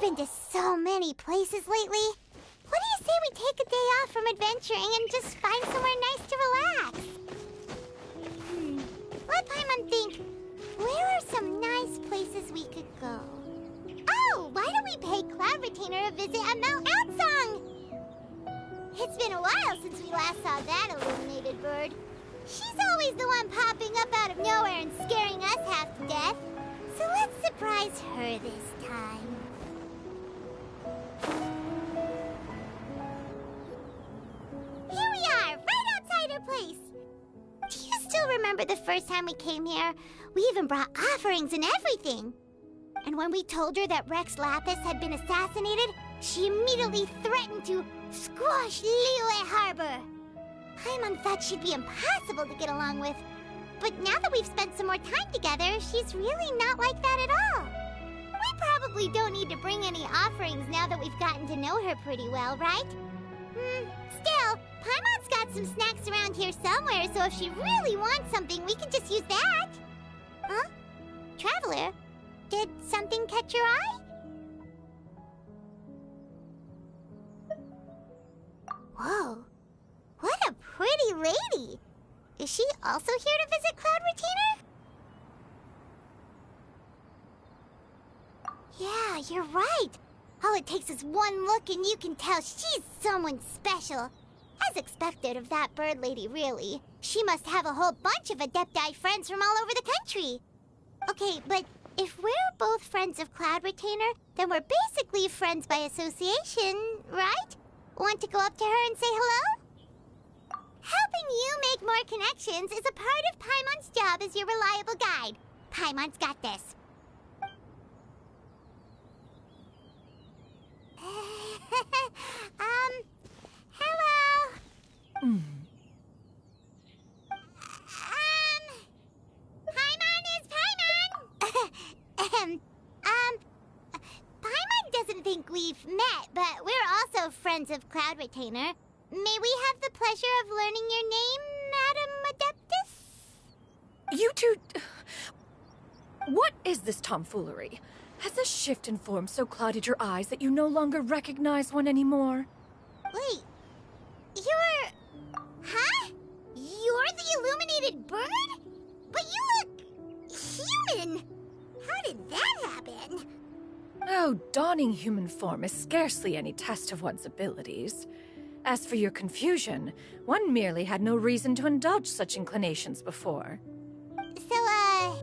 We've been to so many places lately. What do you say we take a day off from adventuring and just find somewhere nice to relax? Let Paimon think. Where are some nice places we could go? Oh, why don't we pay Cloud Retainer a visit at Mount Outsong? It's been a while since we last saw that illuminated bird. She's always the one popping up out of nowhere and scaring us half to death. So let's surprise her this time. Here we are, right outside her place. Do you still remember the first time we came here? We even brought offerings and everything. And when we told her that Rex Lapis had been assassinated, she immediately threatened to squash Liyue Harbor. Paimon thought she'd be impossible to get along with. But now that we've spent some more time together, she's really not like that at all. We probably don't need to bring any offerings now that we've gotten to know her pretty well, right? Still, Paimon's got some snacks around here somewhere, so if she really wants something, we can just use that. Huh? Traveler, did something catch your eye? Whoa, what a pretty lady! Is she also here to visit Cloud Retainer? Yeah, you're right. All it takes is one look and you can tell she's someone special. As expected of that bird lady, really. She must have a whole bunch of Adepti friends from all over the country. Okay, but if we're both friends of Cloud Retainer, then we're basically friends by association, right? Want to go up to her and say hello? Helping you make more connections is a part of Paimon's job as your reliable guide. Paimon's got this. Hello? Paimon is Paimon! Paimon doesn't think we've met, but we're also friends of Cloud Retainer. May we have the pleasure of learning your name, Madam Adeptus? You two... What is this tomfoolery? Has this shift in form so clouded your eyes that you no longer recognize one anymore? Wait, you're... Huh? You're the illuminated bird? But you look... human! How did that happen? Oh, donning human form is scarcely any test of one's abilities. As for your confusion, one merely had no reason to indulge such inclinations before. So,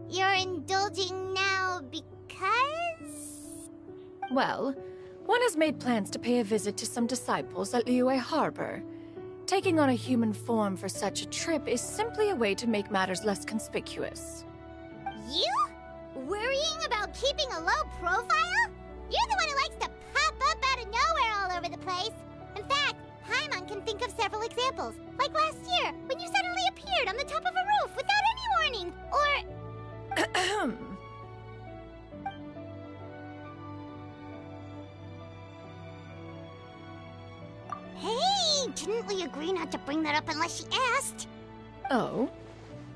you're indulging now because... Well, one has made plans to pay a visit to some disciples at Liyue Harbor. Taking on a human form for such a trip is simply a way to make matters less conspicuous. You? Worrying about keeping a low profile? You're the one who likes to pop up out of nowhere all over the place. In fact, Paimon can think of several examples. Like last year, when you suddenly appeared on the top of a roof without any warning. Or... Hey, didn't we agree not to bring that up unless she asked? Oh?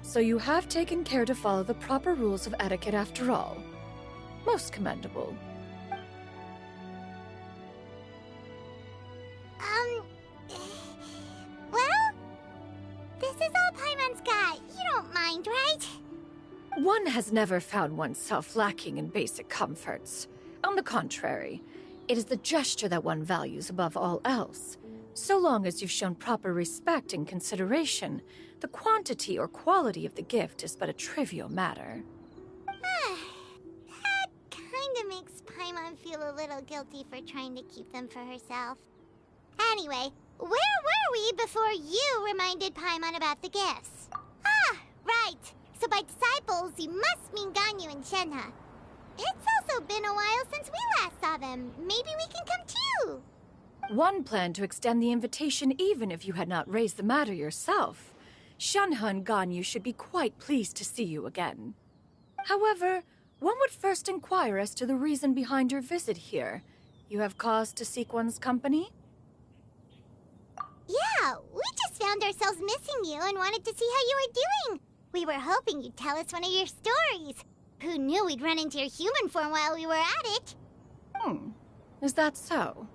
So you have taken care to follow the proper rules of etiquette after all. Most commendable. Well, this is all Paimon's got. You don't mind, right? One has never found oneself lacking in basic comforts. On the contrary, it is the gesture that one values above all else. So long as you've shown proper respect and consideration, the quantity or quality of the gift is but a trivial matter. That kinda makes Paimon feel a little guilty for trying to keep them for herself. Anyway, where were we before you reminded Paimon about the gifts? Ah, right. So by disciples, you must mean Ganyu and Shenhe. It's also been a while since we last saw them. Maybe we can come too. One planned to extend the invitation even if you had not raised the matter yourself. Shenhe and Ganyu should be quite pleased to see you again. However, one would first inquire as to the reason behind your visit here. You have cause to seek one's company? Yeah, we just found ourselves missing you and wanted to see how you were doing. We were hoping you'd tell us one of your stories. Who knew we'd run into your human form while we were at it? Is that so?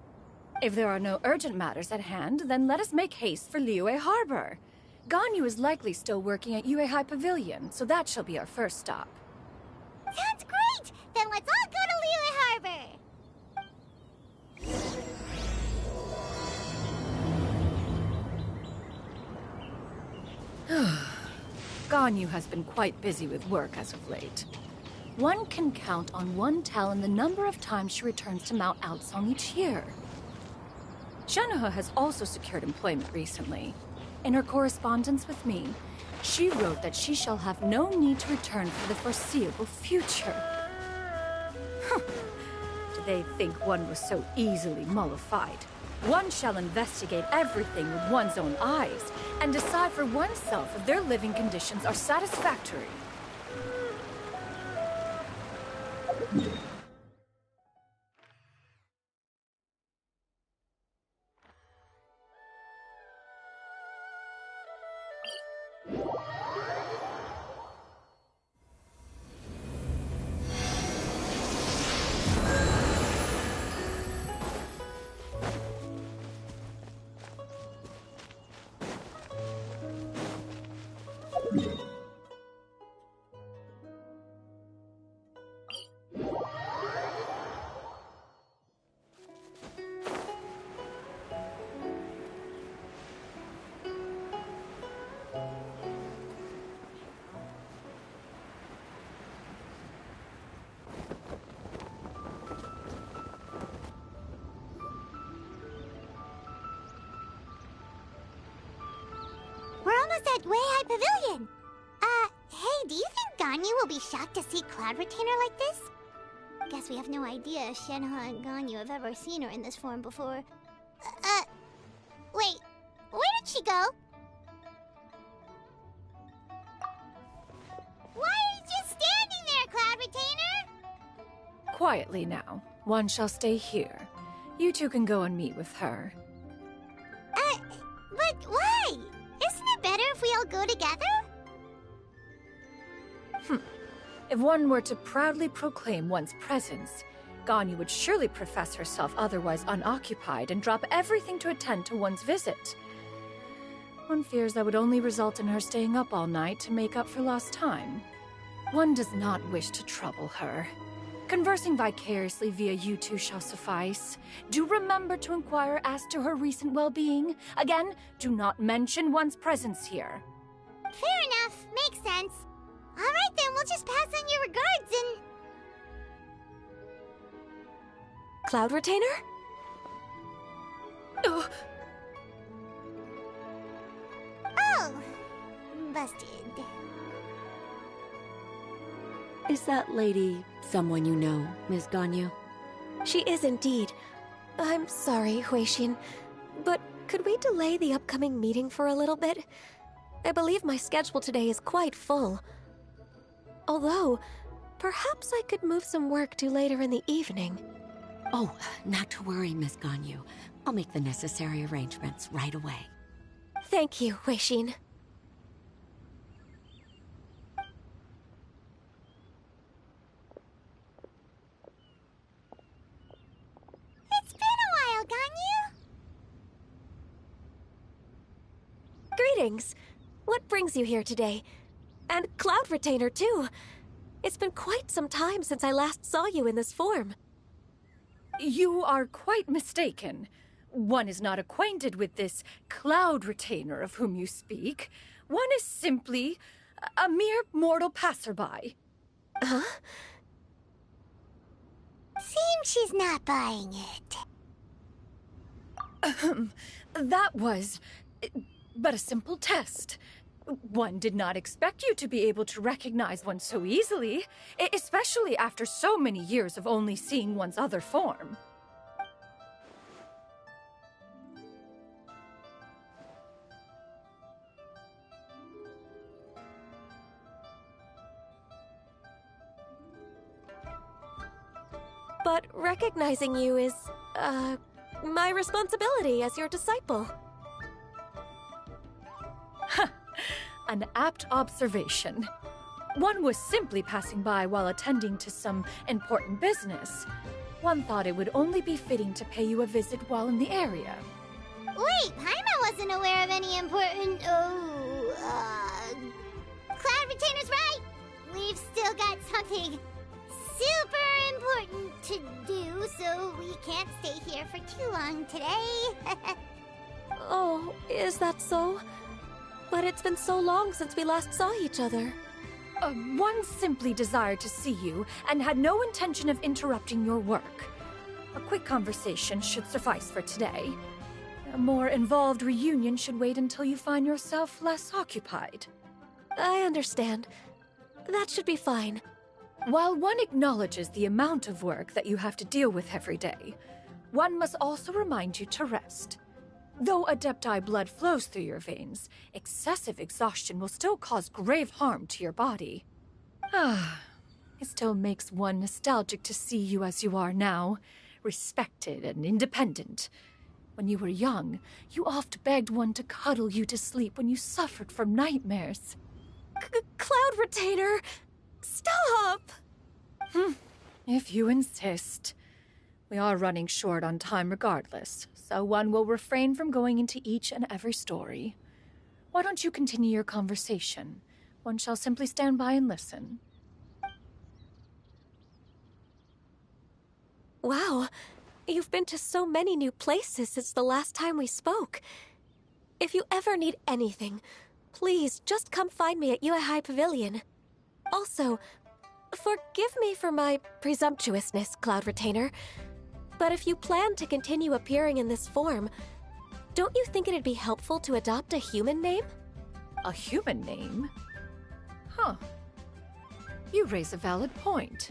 If there are no urgent matters at hand, then let us make haste for Liyue Harbor. Ganyu is likely still working at Yue High Pavilion, so that shall be our first stop. Sounds great! Then let's all go to Liyue Harbor! Ganyu has been quite busy with work as of late. One can count on one talon the number of times she returns to Mount Aocang each year. Shenoha has also secured employment recently. In her correspondence with me, she wrote that she shall have no need to return for the foreseeable future. Do they think one was so easily mollified? One shall investigate everything with one's own eyes and decide for oneself if their living conditions are satisfactory. We're almost at Yue High Pavilion! Hey, do you think Ganyu will be shocked to see Cloud Retainer like this? Guess we have no idea if Shenhe and Ganyu have ever seen her in this form before. Wait, where did she go? Why are you just standing there, Cloud Retainer? Quietly now. One shall stay here. You two can go and meet with her. But why? Isn't it better if we all go together? If one were to proudly proclaim one's presence, Ganyu would surely profess herself otherwise unoccupied and drop everything to attend to one's visit. One fears that would only result in her staying up all night to make up for lost time. One does not wish to trouble her. Conversing vicariously via you two shall suffice. Do remember to inquire as to her recent well-being. Again, do not mention one's presence here. Fair enough. Makes sense. Alright then, we'll just pass on your regards and... Cloud Retainer? Oh, Oh! Busted. Is that lady someone you know, Miss Ganyu? She is indeed. I'm sorry, Huixin, but could we delay the upcoming meeting for a little bit? I believe my schedule today is quite full. Although, perhaps I could move some work to later in the evening. Oh, not to worry, Miss Ganyu. I'll make the necessary arrangements right away. Thank you, Huixin. It's been a while, Ganyu! Greetings. What brings you here today? And Cloud Retainer, too. It's been quite some time since I last saw you in this form. you are quite mistaken. One is not acquainted with this Cloud Retainer of whom you speak. One is simply a mere mortal passerby. Huh? Seems she's not buying it. That was but a simple test. One did not expect you to be able to recognize one so easily, especially after so many years of only seeing one's other form. But recognizing you is, my responsibility as your disciple. An apt observation. One was simply passing by while attending to some important business. one thought it would only be fitting to pay you a visit while in the area. Wait, Paimon wasn't aware of any important... Cloud Retainer's right! We've still got something super important to do, so we can't stay here for too long today. Oh, is that so? But it's been so long since we last saw each other. One simply desired to see you and had no intention of interrupting your work. A quick conversation should suffice for today. A more involved reunion should wait until you find yourself less occupied. I understand. That should be fine. While one acknowledges the amount of work that you have to deal with every day, one must also remind you to rest. Though Adepti blood flows through your veins, excessive exhaustion will still cause grave harm to your body. It still makes one nostalgic to see you as you are now, respected and independent. When you were young, you oft begged one to cuddle you to sleep when you suffered from nightmares. Cloud Retainer! Stop! If you insist. We are running short on time regardless, so one will refrain from going into each and every story. Why don't you continue your conversation? One shall simply stand by and listen. Wow, you've been to so many new places since the last time we spoke. If you ever need anything, please just come find me at Uehai Pavilion. Also, forgive me for my presumptuousness, Cloud Retainer, but if you plan to continue appearing in this form, don't you think it'd be helpful to adopt a human name? A human name? Huh. You raise a valid point.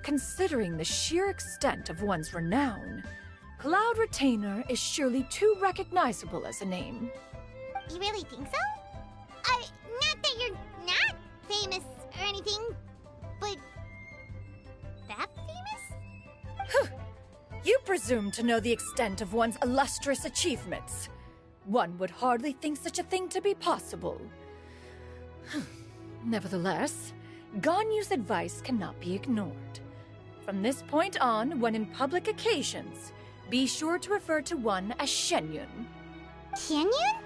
Considering the sheer extent of one's renown, Cloud Retainer is surely too recognizable as a name. You really think so? Not that you're not famous or anything, but that famous? You presume to know the extent of one's illustrious achievements. One would hardly think such a thing to be possible. Nevertheless, Ganyu's advice cannot be ignored. From this point on, when in public occasions, be sure to refer to one as Shenyun. Shenyun?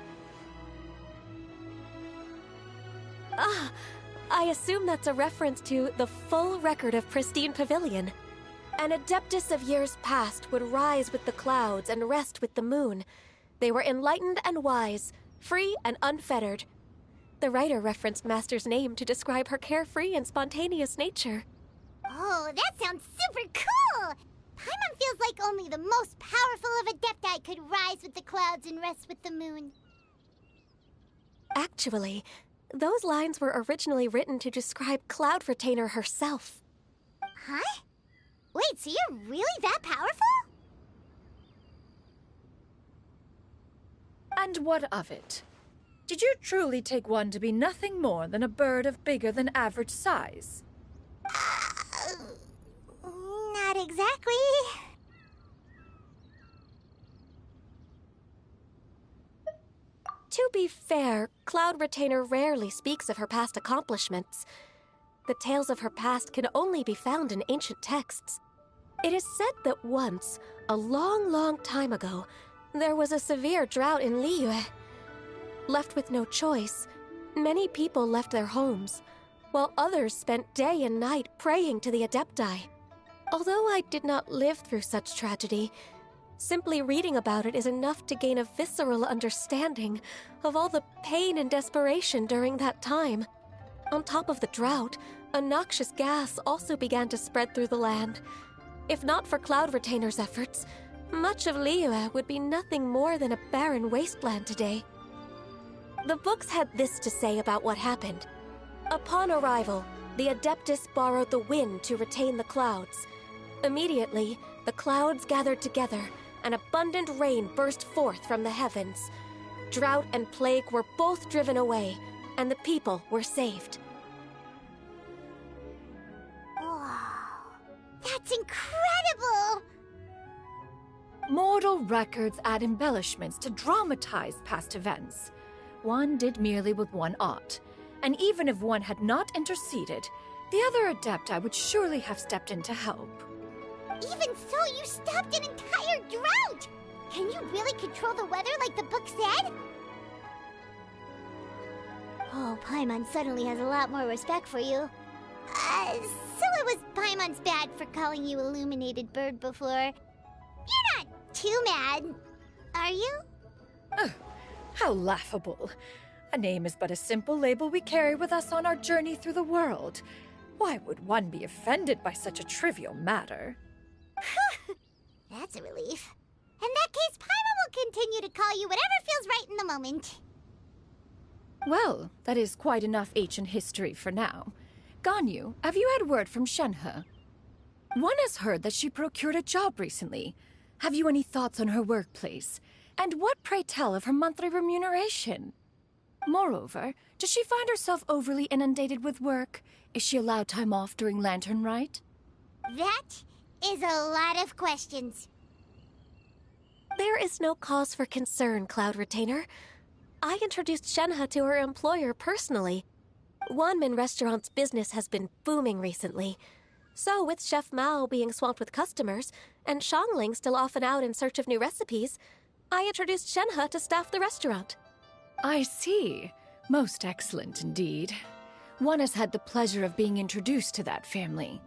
I assume that's a reference to the full record of Pristine Pavilion. An Adeptus of years past would rise with the clouds and rest with the moon. They were enlightened and wise, free and unfettered. The writer referenced Master's name to describe her carefree and spontaneous nature. Oh, that sounds super cool! Paimon feels like only the most powerful of Adepti could rise with the clouds and rest with the moon. Actually, those lines were originally written to describe Cloud Retainer herself. Huh? Wait, so you're really that powerful? And what of it? Did you truly take one to be nothing more than a bird of bigger than average size? Not exactly. To be fair, Cloud Retainer rarely speaks of her past accomplishments. The tales of her past can only be found in ancient texts. It is said that once, a long, long time ago, there was a severe drought in Liyue. Left with no choice, many people left their homes, while others spent day and night praying to the Adepti. Although I did not live through such tragedy, simply reading about it is enough to gain a visceral understanding of all the pain and desperation during that time. On top of the drought, a noxious gas also began to spread through the land. If not for Cloud Retainer's efforts, much of Liyue would be nothing more than a barren wasteland today. The books had this to say about what happened. Upon arrival, the Adeptus borrowed the wind to retain the clouds. Immediately, the clouds gathered together, and abundant rain burst forth from the heavens. Drought and plague were both driven away, and the people were saved. Wow, that's incredible! Mortal records add embellishments to dramatize past events. One did merely what one ought, and even if one had not interceded, the other Adepti would surely have stepped in to help. Even so, you stopped an entire drought! Can you really control the weather like the book said? Oh, Paimon suddenly has a lot more respect for you. So it was Paimon's bad for calling you Illuminated Bird before. You're not too mad, are you? How laughable. A name is but a simple label we carry with us on our journey through the world. Why would one be offended by such a trivial matter? That's a relief. In that case, Paimon will continue to call you whatever feels right in the moment. Well, that is quite enough ancient history for now. Ganyu, have you had word from Shenhe? One has heard that she procured a job recently. Have you any thoughts on her workplace? And what, pray tell, of her monthly remuneration? Moreover, does she find herself overly inundated with work? Is she allowed time off during Lantern Rite? That is a lot of questions. There is no cause for concern, Cloud Retainer. I introduced Shenhe to her employer personally. Wanmin Restaurant's business has been booming recently. So, with Chef Mao being swamped with customers, and Xiangling still off and out in search of new recipes, I introduced Shenhe to staff the restaurant. I see. Most excellent indeed. One has had the pleasure of being introduced to that family.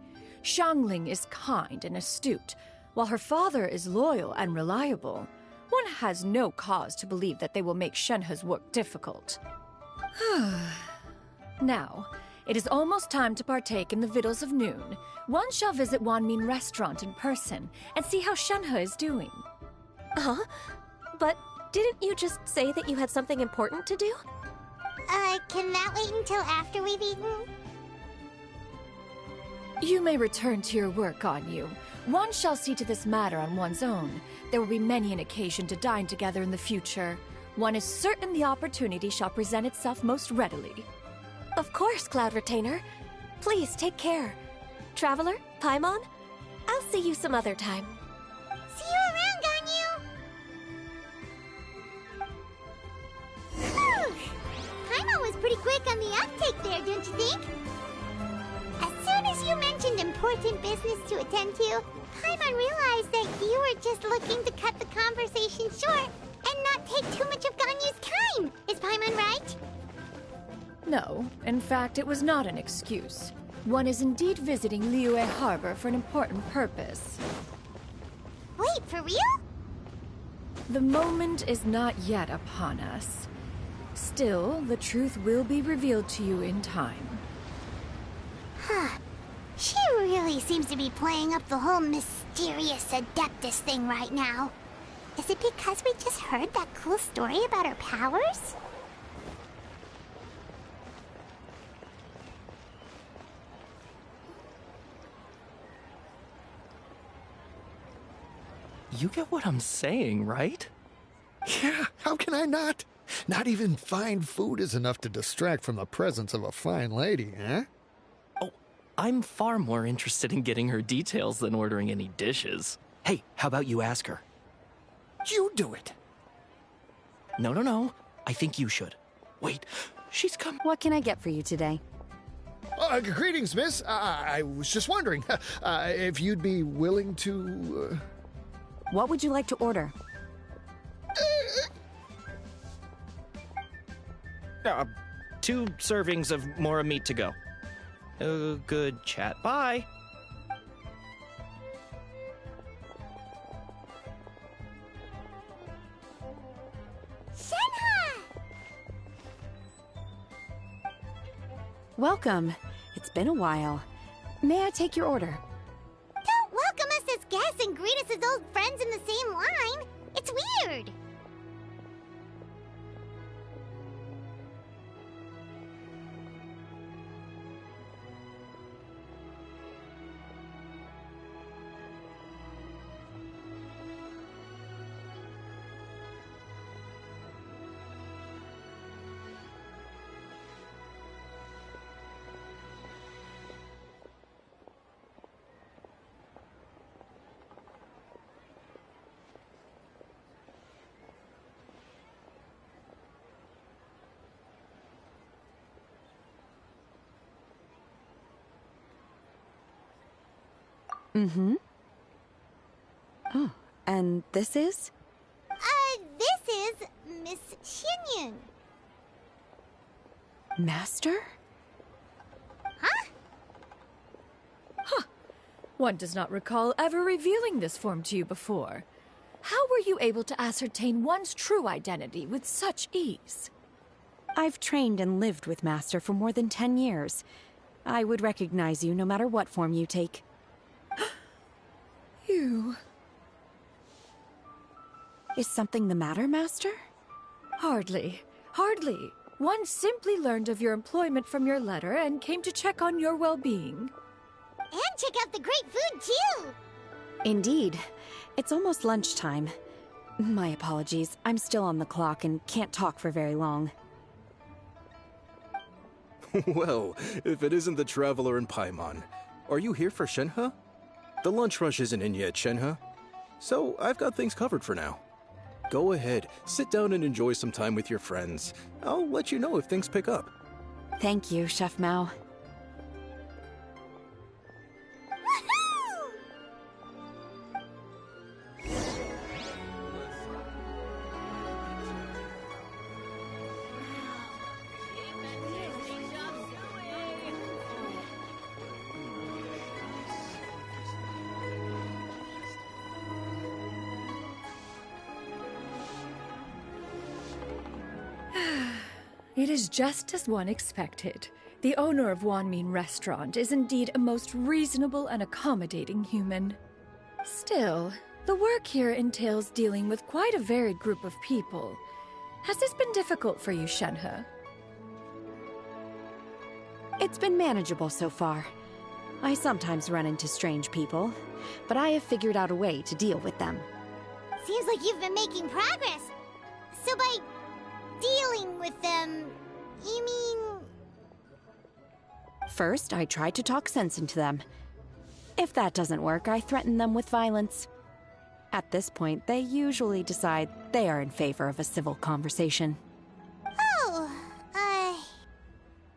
Xiangling is kind and astute, while her father is loyal and reliable. One has no cause to believe that they will make Shenhe's work difficult. Now, it is almost time to partake in the victuals of noon. One shall visit Wanmin Restaurant in person and see how Shenhe is doing. Huh? But didn't you just say that you had something important to do? Can that wait until after we've eaten? You may return to your work, Ganyu. One shall see to this matter on one's own. There will be many an occasion to dine together in the future. One is certain the opportunity shall present itself most readily. Of course, Cloud Retainer. Please take care. Traveler, Paimon, I'll see you some other time. See you around, Ganyu! Whew. Paimon was pretty quick on the uptake there, don't you think? As soon as you mentioned important business to attend to, Paimon realized that you were just looking to cut the conversation short and not take too much of Ganyu's time. Is Paimon right? No, in fact, it was not an excuse. One is indeed visiting Liyue Harbor for an important purpose. Wait, for real? The moment is not yet upon us. Still, the truth will be revealed to you in time. Huh. She really seems to be playing up the whole mysterious Adeptus thing right now. Is it because we just heard that cool story about her powers? You get what I'm saying, right? Yeah, how can I not? Not even fine food is enough to distract from the presence of a fine lady, eh? Oh, I'm far more interested in getting her details than ordering any dishes. Hey, how about you ask her? You do it. No. I think you should. Wait, she's come. What can I get for you today? Greetings, miss. I was just wondering if you'd be willing to... What would you like to order? 2 servings of mora meat to go. Good chat. Bye. Shenhe! Welcome. It's been a while. May I take your order? Don't welcome us as guests and greet us as old friends in the same line. It's weird. Mm-hmm. Oh, and this is? This is Miss Xinyun. Master? Huh? One does not recall ever revealing this form to you before. How were you able to ascertain one's true identity with such ease? I've trained and lived with Master for more than 10 years. I would recognize you no matter what form you take. You... Is something the matter, Master? Hardly. Hardly. One simply learned of your employment from your letter and came to check on your well-being. And check out the great food, too! Indeed. It's almost lunchtime. My apologies. I'm still on the clock and can't talk for very long. Well, if it isn't the Traveler in Paimon, are you here for Shenhe? The lunch rush isn't in yet, Shenhe. So I've got things covered for now. Go ahead, sit down and enjoy some time with your friends. I'll let you know if things pick up. Thank you, Chef Mao. It is just as one expected. The owner of Wanmin Restaurant is indeed a most reasonable and accommodating human. Still, the work here entails dealing with quite a varied group of people. Has this been difficult for you, Shenhe? It's been manageable so far. I sometimes run into strange people, but I have figured out a way to deal with them. Seems like you've been making progress. So by dealing with them, you mean... First, I try to talk sense into them. If that doesn't work, I threaten them with violence. At this point, they usually decide they are in favor of a civil conversation. Oh,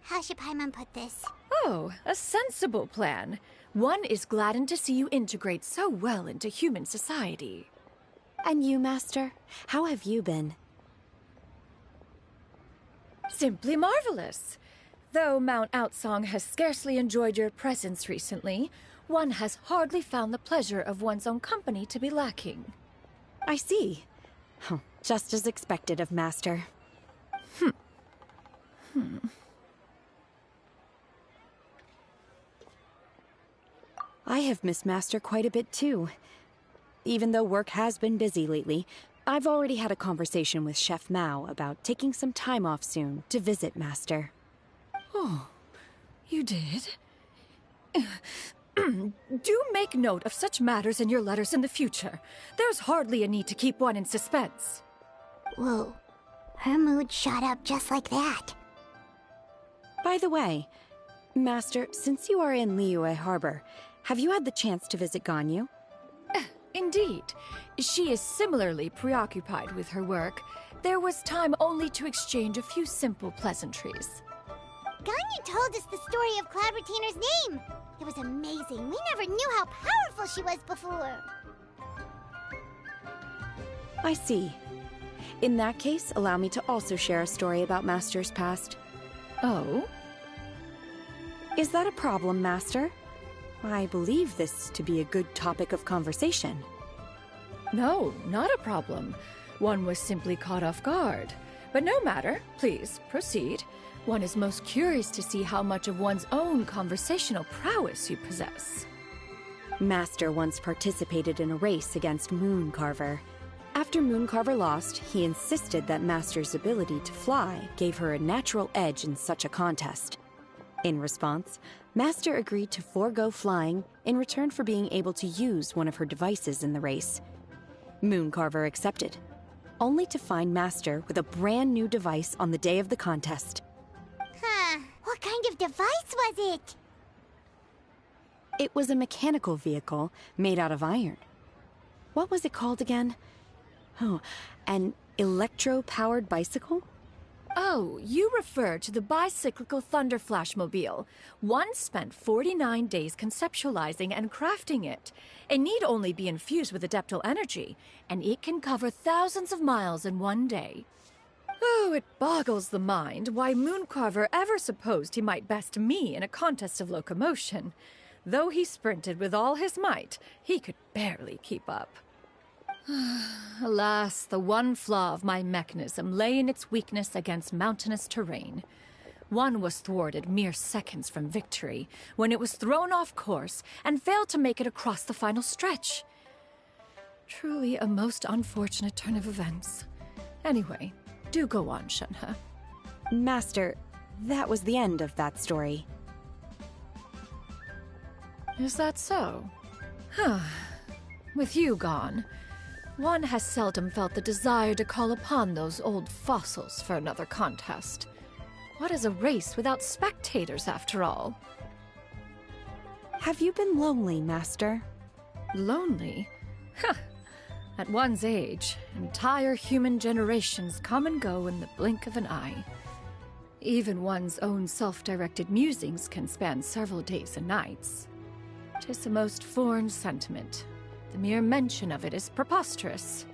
how should Paimon put this? Oh, a sensible plan. One is gladdened to see you integrate so well into human society. And you, Master? How have you been? Simply marvelous. Though Mount Outsong has scarcely enjoyed your presence recently, one has hardly found the pleasure of one's own company to be lacking. I see. Oh, just as expected of Master. I have missed Master quite a bit too. Even though work has been busy lately, I've already had a conversation with Chef Mao about taking some time off soon to visit Master. Oh, you did? Do make note of such matters in your letters in the future. There's hardly a need to keep one in suspense. Whoa, her mood shot up just like that. By the way, Master, since you are in Liyue Harbor, have you had the chance to visit Ganyu? Indeed. She is similarly preoccupied with her work. There was time only to exchange a few simple pleasantries. Ganyu told us the story of Cloud Retainer's name. It was amazing. We never knew how powerful she was before. I see. In that case, allow me to also share a story about Master's past. Oh? Is that a problem, Master? I believe this to be a good topic of conversation. No, not a problem. One was simply caught off guard. But no matter. Please, proceed. One is most curious to see how much of one's own conversational prowess you possess. Master once participated in a race against Mooncarver. After Mooncarver lost, he insisted that Master's ability to fly gave her a natural edge in such a contest. In response, Master agreed to forego flying in return for being able to use one of her devices in the race. Mooncarver accepted, only to find Master with a brand new device on the day of the contest. Huh, what kind of device was it? It was a mechanical vehicle made out of iron. What was it called again? Oh, an electro-powered bicycle? Oh, you refer to the bicyclical Thunder Flashmobile. One spent 49 days conceptualizing and crafting it. It need only be infused with adeptal energy, and it can cover thousands of miles in one day. Oh, it boggles the mind why Mooncarver ever supposed he might best me in a contest of locomotion. Though he sprinted with all his might, he could barely keep up. Alas, the one flaw of my mechanism lay in its weakness against mountainous terrain. One was thwarted mere seconds from victory, when it was thrown off course and failed to make it across the final stretch. Truly a most unfortunate turn of events. Anyway, do go on, Shenhe. Master, that was the end of that story. Is that so? Huh. With you gone, one has seldom felt the desire to call upon those old fossils for another contest. What is a race without spectators, after all? Have you been lonely, Master? Lonely? Huh. At one's age, entire human generations come and go in the blink of an eye. Even one's own self-directed musings can span several days and nights. 'Tis a most foreign sentiment. The mere mention of it is preposterous.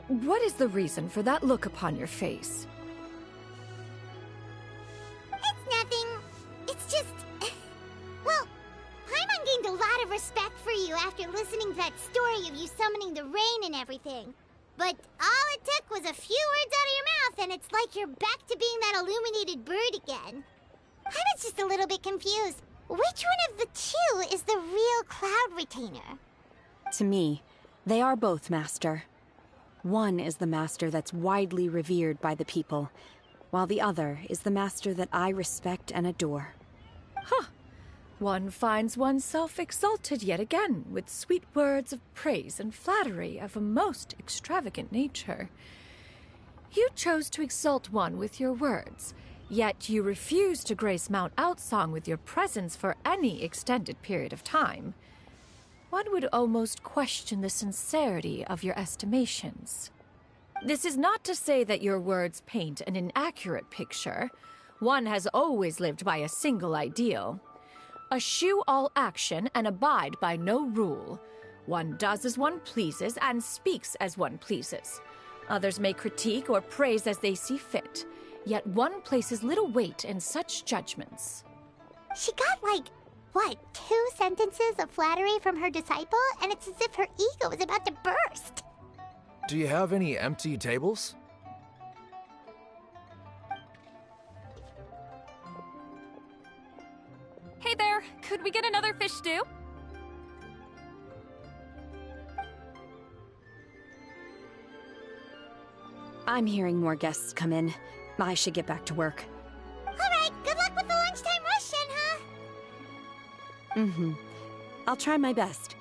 What is the reason for that look upon your face? It's nothing. It's just... Well, Paimon gained a lot of respect for you after listening to that story of you summoning the rain and everything. But all it took was a few words out of your mouth and it's like you're back to being that illuminated bird again. I was just a little bit confused. Which one of the two is the real Cloud Retainer? To me, they are both, Master. One is the master that's widely revered by the people, while the other is the master that I respect and adore. Huh. One finds oneself exalted yet again with sweet words of praise and flattery of a most extravagant nature. You chose to exalt one with your words, yet you refuse to grace Mount Outsong with your presence for any extended period of time. One would almost question the sincerity of your estimations. This is not to say that your words paint an inaccurate picture. One has always lived by a single ideal. Eschew all action and abide by no rule. One does as one pleases and speaks as one pleases. Others may critique or praise as they see fit, yet one places little weight in such judgments. She got what, 2 sentences of flattery from her disciple, and it's as if her ego is about to burst. Do you have any empty tables? Hey there, could we get another fish stew? I'm hearing more guests come in. I should get back to work. Alright, good luck with the lunchtime rush, Shenhe. I'll try my best.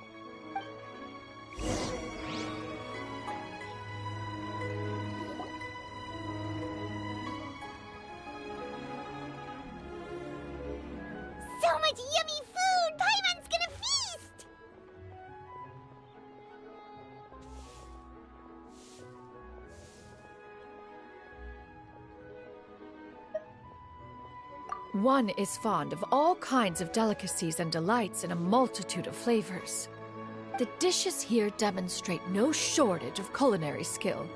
So much yummy food! Paimon's gonna feast! One is fond of all kinds of delicacies and delights in a multitude of flavors. The dishes here demonstrate no shortage of culinary skill.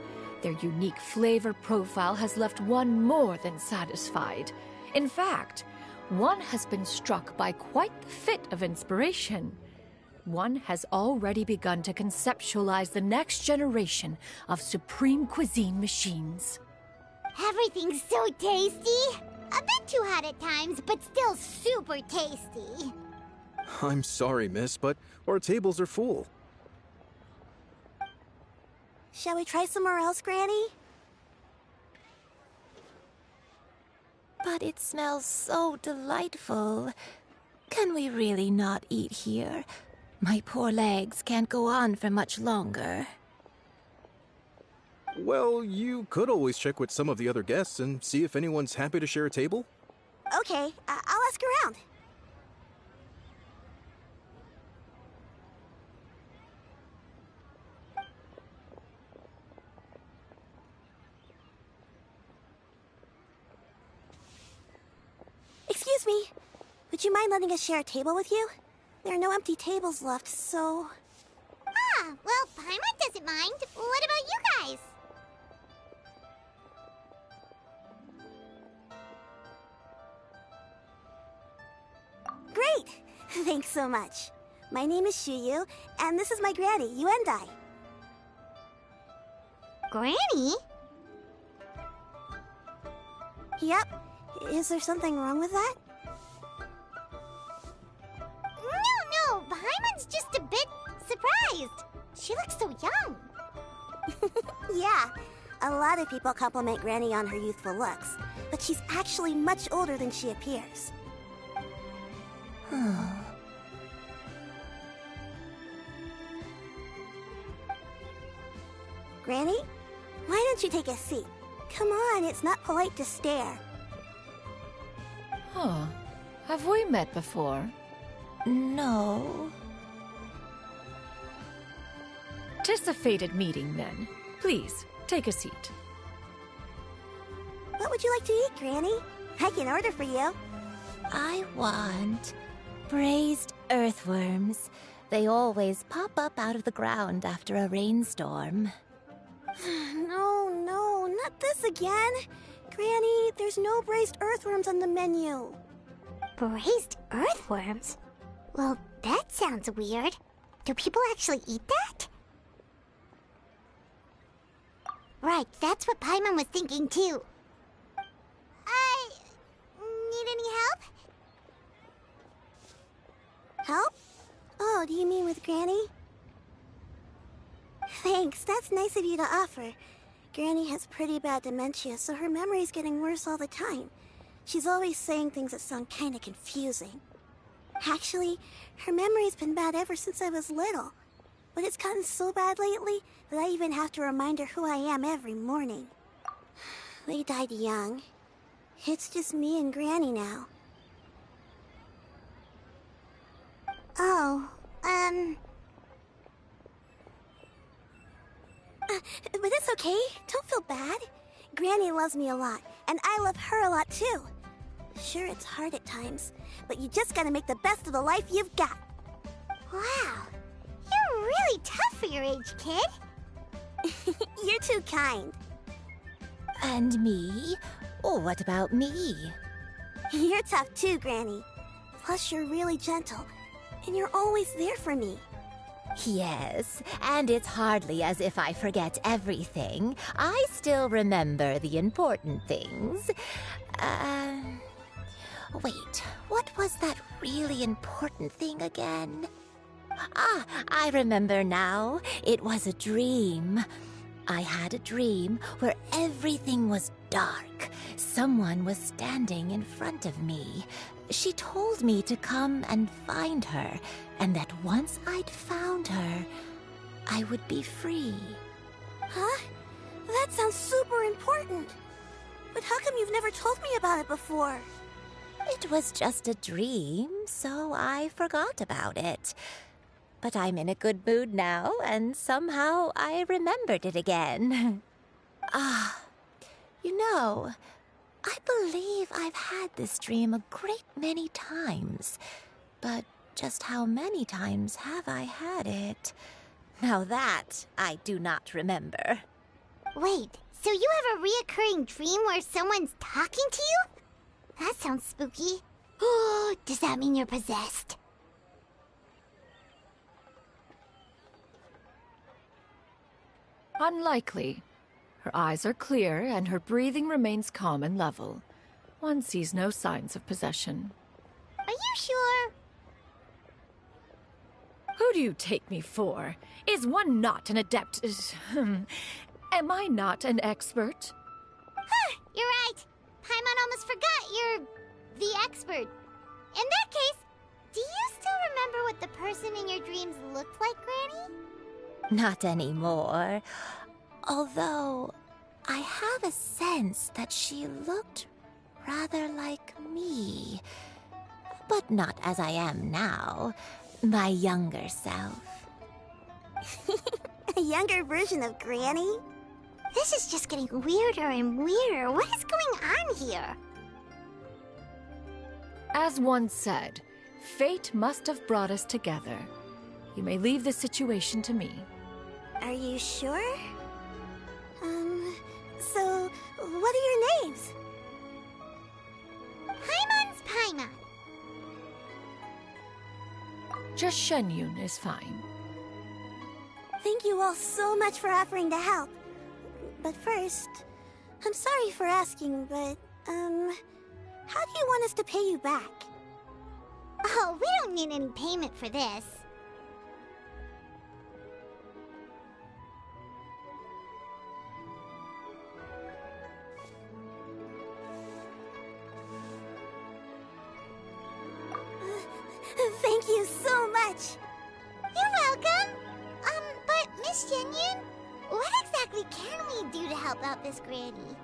Their unique flavor profile has left one more than satisfied. In fact, one has been struck by quite the fit of inspiration. One has already begun to conceptualize the next generation of supreme cuisine machines. Everything's so tasty! A bit too hot at times, but still super tasty. I'm sorry, miss, but our tables are full. Shall we try somewhere else, Granny? But it smells so delightful. Can we really not eat here? My poor legs can't go on for much longer. Well, you could always check with some of the other guests and see if anyone's happy to share a table. Okay, I'll ask around. Would you mind letting us share a table with you? There are no empty tables left, so... Ah, well, Paimon doesn't mind. What about you guys? Great! Thanks so much. My name is Shuyu, and this is my granny, Yuendai. Granny? Yep. Is there something wrong with that? No, Paimon's just a bit surprised. She looks so young. Yeah. A lot of people compliment Granny on her youthful looks, but she's actually much older than she appears. Granny? Why don't you take a seat? Come on, it's not polite to stare. Huh. Have we met before? No. 'Tis a fated meeting, then. Please, take a seat. What would you like to eat, Granny? I can order for you. I want braised earthworms. They always pop up out of the ground after a rainstorm. No, not this again. Granny, there's no braised earthworms on the menu. Braised earthworms? Well, that sounds weird. Do people actually eat that? Right, that's what Paimon was thinking too. Need any help? Help? Oh, do you mean with Granny? Thanks, that's nice of you to offer. Granny has pretty bad dementia, so her memory's getting worse all the time. She's always saying things that sound kinda confusing. Actually, her memory's been bad ever since I was little. But it's gotten so bad lately that I even have to remind her who I am every morning. They died young. It's just me and Granny now. Oh, But it's okay. Don't feel bad. Granny loves me a lot, and I love her a lot too. Sure, it's hard at times, but you just gotta make the best of the life you've got. wow. You're really tough for your age, kid. You're too kind. And me? Oh, what about me? You're tough too, Granny. Plus, you're really gentle, and you're always there for me. Yes, and it's hardly as if I forget everything. I still remember the important things. Wait, what was that really important thing again? Ah, I remember now. It was a dream. I had a dream where everything was dark. Someone was standing in front of me. She told me to come and find her, and that once I'd found her, I would be free. Huh? That sounds super important. But how come you've never told me about it before? It was just a dream, so I forgot about it. But I'm in a good mood now, and somehow I remembered it again. You know, I believe I've had this dream a great many times. But just how many times have I had it? Now that I do not remember. Wait, so you have a reoccurring dream where someone's talking to you? That sounds spooky. Oh, does that mean you're possessed? Unlikely. Her eyes are clear, and her breathing remains calm and level. One sees no signs of possession. Are you sure? Who do you take me for? Is one not an adept? Am I not an expert? Huh, you're right. Paimon almost forgot you're the expert. In that case, do you still remember what the person in your dreams looked like, Granny? Not anymore. Although, I have a sense that she looked rather like me. But not as I am now. My younger self. A younger version of Granny? This is just getting weirder and weirder. What is going on here? As one said, fate must have brought us together. You may leave this situation to me. Are you sure? So, what are your names? Paimon's Paimon. Just Shenyun is fine. Thank you all so much for offering to help. But first, I'm sorry for asking, but, how do you want us to pay you back? Oh, we don't need any payment for this. Thank you so much! You're welcome! But Miss Shenyun, what exactly can we do to help out this granny?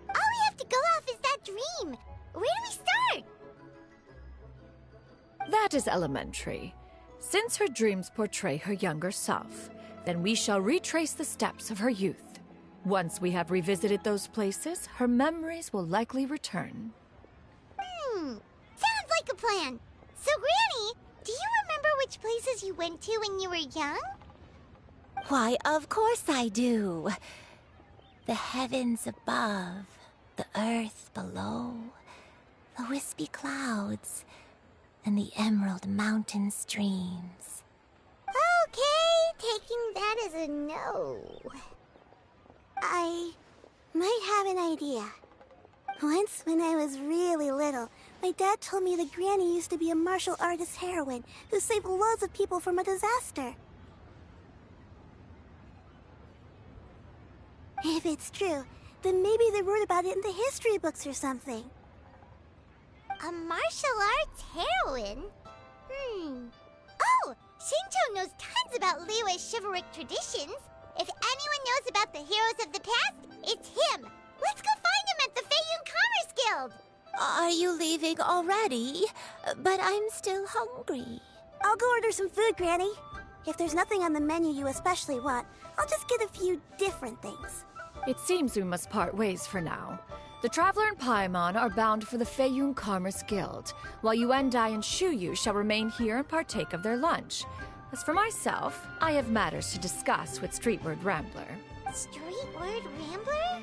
All we have to go off is that dream! Where do we start? That is elementary. Since her dreams portray her younger self, then we shall retrace the steps of her youth. Once we have revisited those places, her memories will likely return. Sounds like a plan. So, Granny, do you remember which places you went to when you were young? Why, of course I do. The heavens above, the earth below, the wispy clouds, and the emerald mountain streams. Okay, taking that as a no. I might have an idea. Once, when I was really little, my dad told me that Granny used to be a martial artist heroine who saved loads of people from a disaster. If it's true, then maybe they wrote about it in the history books or something. A martial arts heroine? Oh, Shincho knows tons about Liyue's chivalric traditions. If anyone knows about the heroes of the past, it's him. Let's go find him at the Feiyun Commerce Guild. Are you leaving already? But I'm still hungry. I'll go order some food, Granny. If there's nothing on the menu you especially want, I'll just get a few different things. It seems we must part ways for now. The Traveler and Paimon are bound for the Feiyun Commerce Guild, while Yuendai and Shuyu shall remain here and partake of their lunch. As for myself, I have matters to discuss with Streetward Rambler. Streetward Rambler?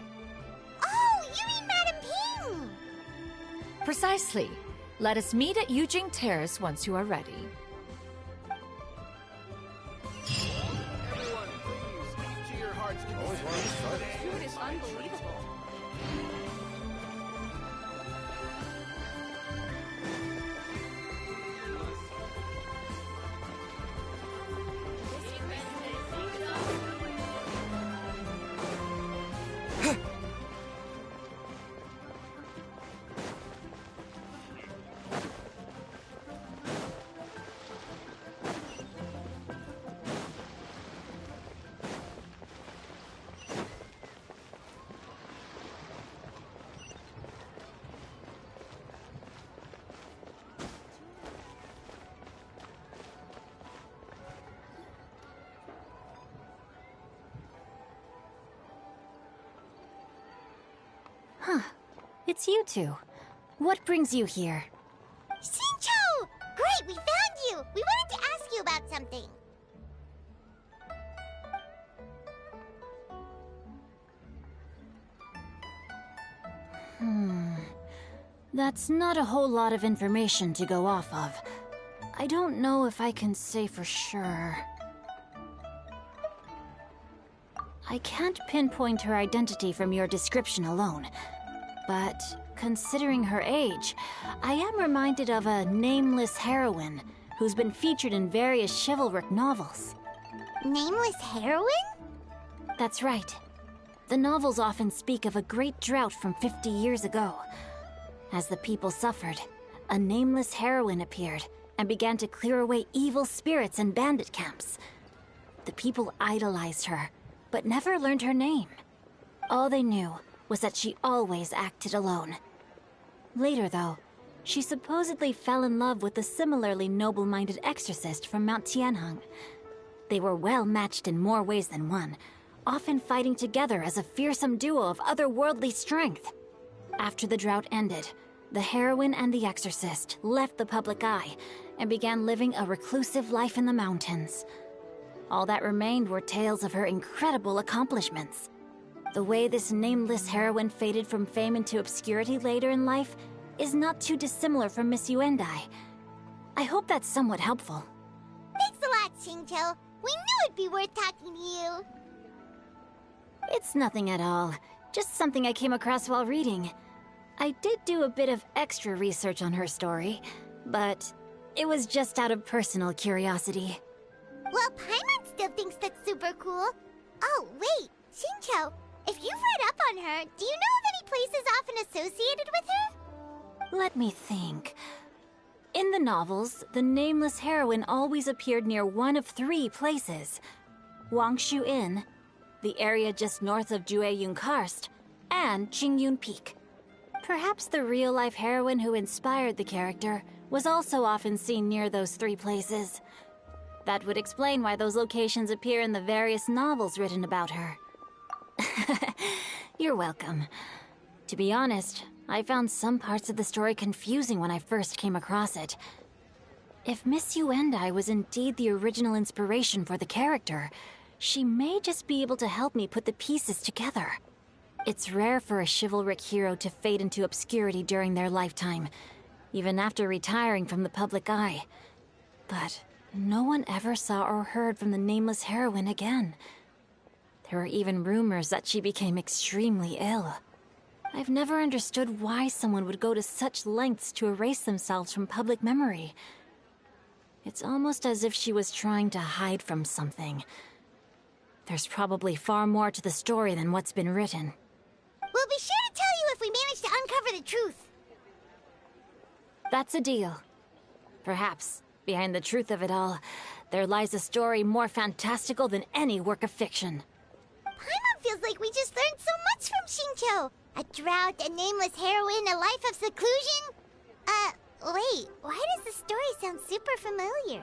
Oh, you mean Madame Ping! Precisely. Let us meet at Yujing Terrace once you are ready. Everyone, please, eat to your heart's content. Food is unbelievable. It's you two. What brings you here? Shincho! Great, we found you! We wanted to ask you about something. That's not a whole lot of information to go off of. I don't know if I can say for sure. I can't pinpoint her identity from your description alone. But considering her age, I am reminded of a nameless heroine who's been featured in various chivalric novels. Nameless heroine? That's right. The novels often speak of a great drought from 50 years ago. As the people suffered, a nameless heroine appeared and began to clear away evil spirits and bandit camps. The people idolized her, but never learned her name. All they knew was that she always acted alone. Later, though, she supposedly fell in love with a similarly noble-minded exorcist from Mount Tianheng. They were well matched in more ways than one, often fighting together as a fearsome duo of otherworldly strength. After the drought ended, the heroine and the exorcist left the public eye and began living a reclusive life in the mountains. All that remained were tales of her incredible accomplishments. The way this nameless heroine faded from fame into obscurity later in life is not too dissimilar from Miss Yuendai. I hope that's somewhat helpful. Thanks a lot, Xingqiu. We knew it'd be worth talking to you. It's nothing at all. Just something I came across while reading. I did do a bit of extra research on her story, but it was just out of personal curiosity. Well, Paimon still thinks that's super cool. Oh, wait, Xingqiu, if you've read up on her, do you know of any places often associated with her? Let me think. In the novels, the nameless heroine always appeared near one of 3 places. Wangshu Inn, the area just north of Jueyun Karst, and Qingyun Peak. Perhaps the real-life heroine who inspired the character was also often seen near those 3 places. That would explain why those locations appear in the various novels written about her. You're welcome. To be honest, I found some parts of the story confusing when I first came across it. If Miss Yuendai was indeed the original inspiration for the character, she may just be able to help me put the pieces together. It's rare for a chivalric hero to fade into obscurity during their lifetime, even after retiring from the public eye. But no one ever saw or heard from the nameless heroine again. There were even rumors that she became extremely ill. I've never understood why someone would go to such lengths to erase themselves from public memory. It's almost as if she was trying to hide from something. There's probably far more to the story than what's been written. We'll be sure to tell you if we manage to uncover the truth. That's a deal. Perhaps, behind the truth of it all, there lies a story more fantastical than any work of fiction. Paimon feels like we just learned so much from Xingqiu. A drought, a nameless heroine, a life of seclusion? Wait, why does the story sound super familiar?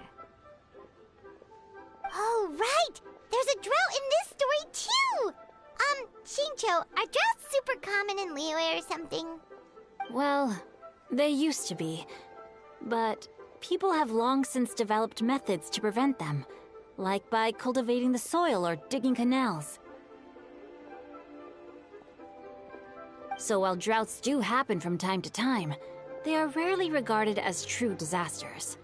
Oh, right! There's a drought in this story, too! Xingqiu, are droughts super common in Liyue or something? Well, they used to be. But people have long since developed methods to prevent them, like by cultivating the soil or digging canals. So while droughts do happen from time to time, they are rarely regarded as true disasters.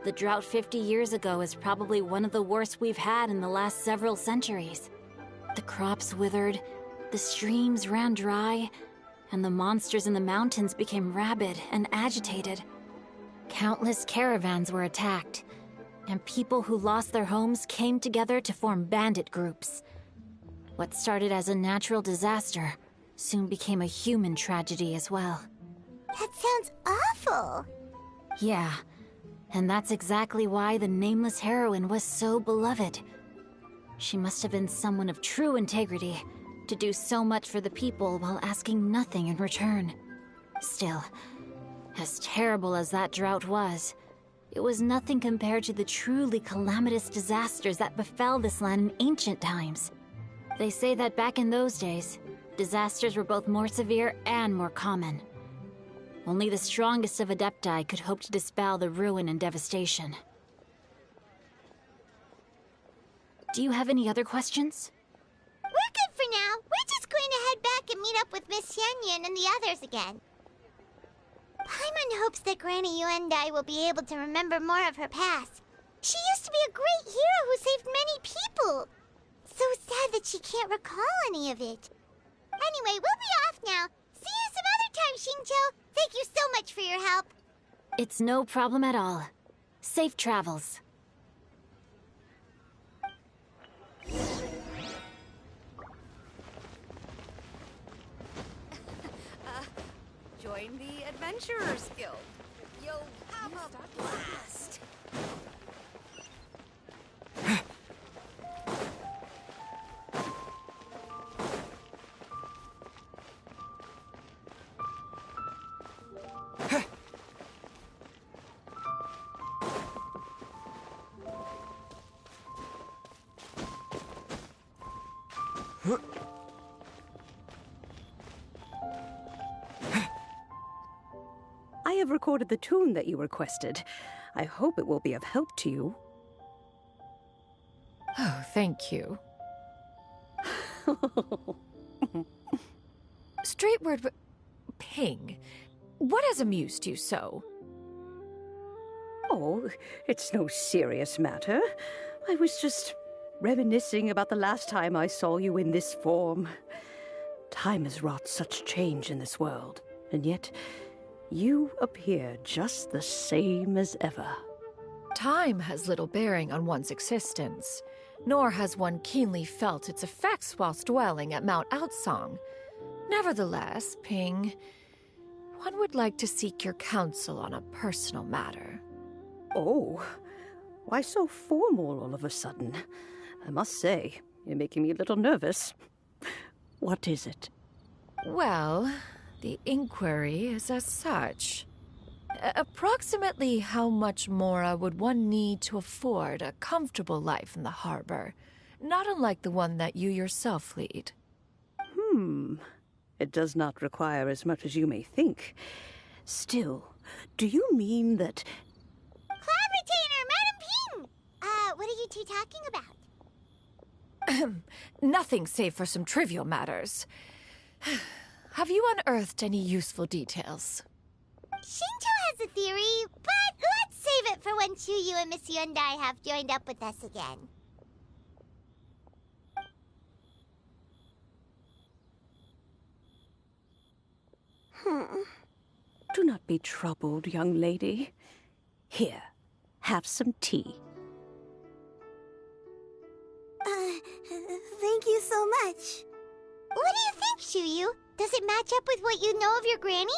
The drought 50 years ago is probably one of the worst we've had in the last several centuries. The crops withered, the streams ran dry, and the monsters in the mountains became rabid and agitated. Countless caravans were attacked, and people who lost their homes came together to form bandit groups. What started as a natural disaster soon became a human tragedy as well. That sounds awful. Yeah, and that's exactly why the nameless heroine was so beloved. She must have been someone of true integrity, to do so much for the people while asking nothing in return. Still, as terrible as that drought was, it was nothing compared to the truly calamitous disasters that befell this land in ancient times. They say that back in those days, disasters were both more severe and more common. Only the strongest of Adepti could hope to dispel the ruin and devastation. Do you have any other questions? We're good for now. We're just going to head back and meet up with Miss Xianyun and the others again. Paimon hopes that Granny Yuendai will be able to remember more of her past. She used to be a great hero who saved many people. So sad that she can't recall any of it. Anyway, we'll be off now. See you some other time, Xingqiu. Thank you so much for your help. It's no problem at all. Safe travels. Join the Adventurers Guild. You'll have a blast. have recorded the tune that you requested. I hope it will be of help to you. Oh, thank you. Straightward, Ping, what has amused you so? Oh, it's no serious matter. I was just reminiscing about the last time I saw you in this form. Time has wrought such change in this world, and yet you appear just the same as ever. Time has little bearing on one's existence, nor has one keenly felt its effects whilst dwelling at Mount Outsong. Nevertheless, Ping, one would like to seek your counsel on a personal matter. Oh, why so formal all of a sudden? I must say, you're making me a little nervous. What is it? Well, the inquiry is as such. Approximately how much more would one need to afford a comfortable life in the harbor, not unlike the one that you yourself lead? It does not require as much as you may think. Still, do you mean that... Cloud Retainer, Madam Ping! What are you two talking about? Nothing save for some trivial matters. Have you unearthed any useful details? Shinto has a theory, but let's save it for when Chuyu and Miss Yundai have joined up with us again. Do not be troubled, young lady. Here, have some tea. Thank you so much. What do you think, Chuyu? Does it match up with what you know of your granny?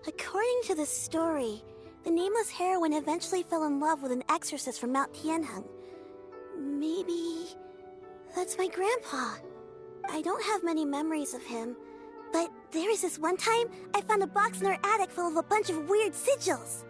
According to the story, the nameless heroine eventually fell in love with an exorcist from Mount Tianheng. Maybe that's my grandpa. I don't have many memories of him, but there was this one time I found a box in our attic full of a bunch of weird sigils.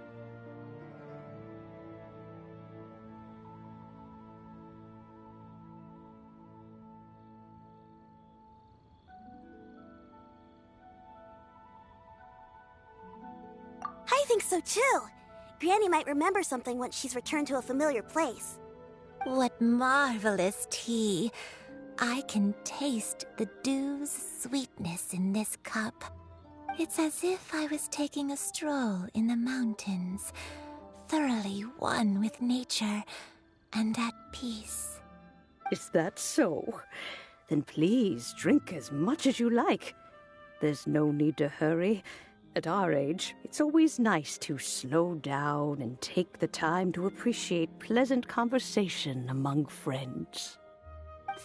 I think so too. Granny might remember something once she's returned to a familiar place. What marvelous tea. I can taste the dew's sweetness in this cup. It's as if I was taking a stroll in the mountains, thoroughly one with nature and at peace. Is that so? Then please drink as much as you like. There's no need to hurry. At our age, it's always nice to slow down and take the time to appreciate pleasant conversation among friends.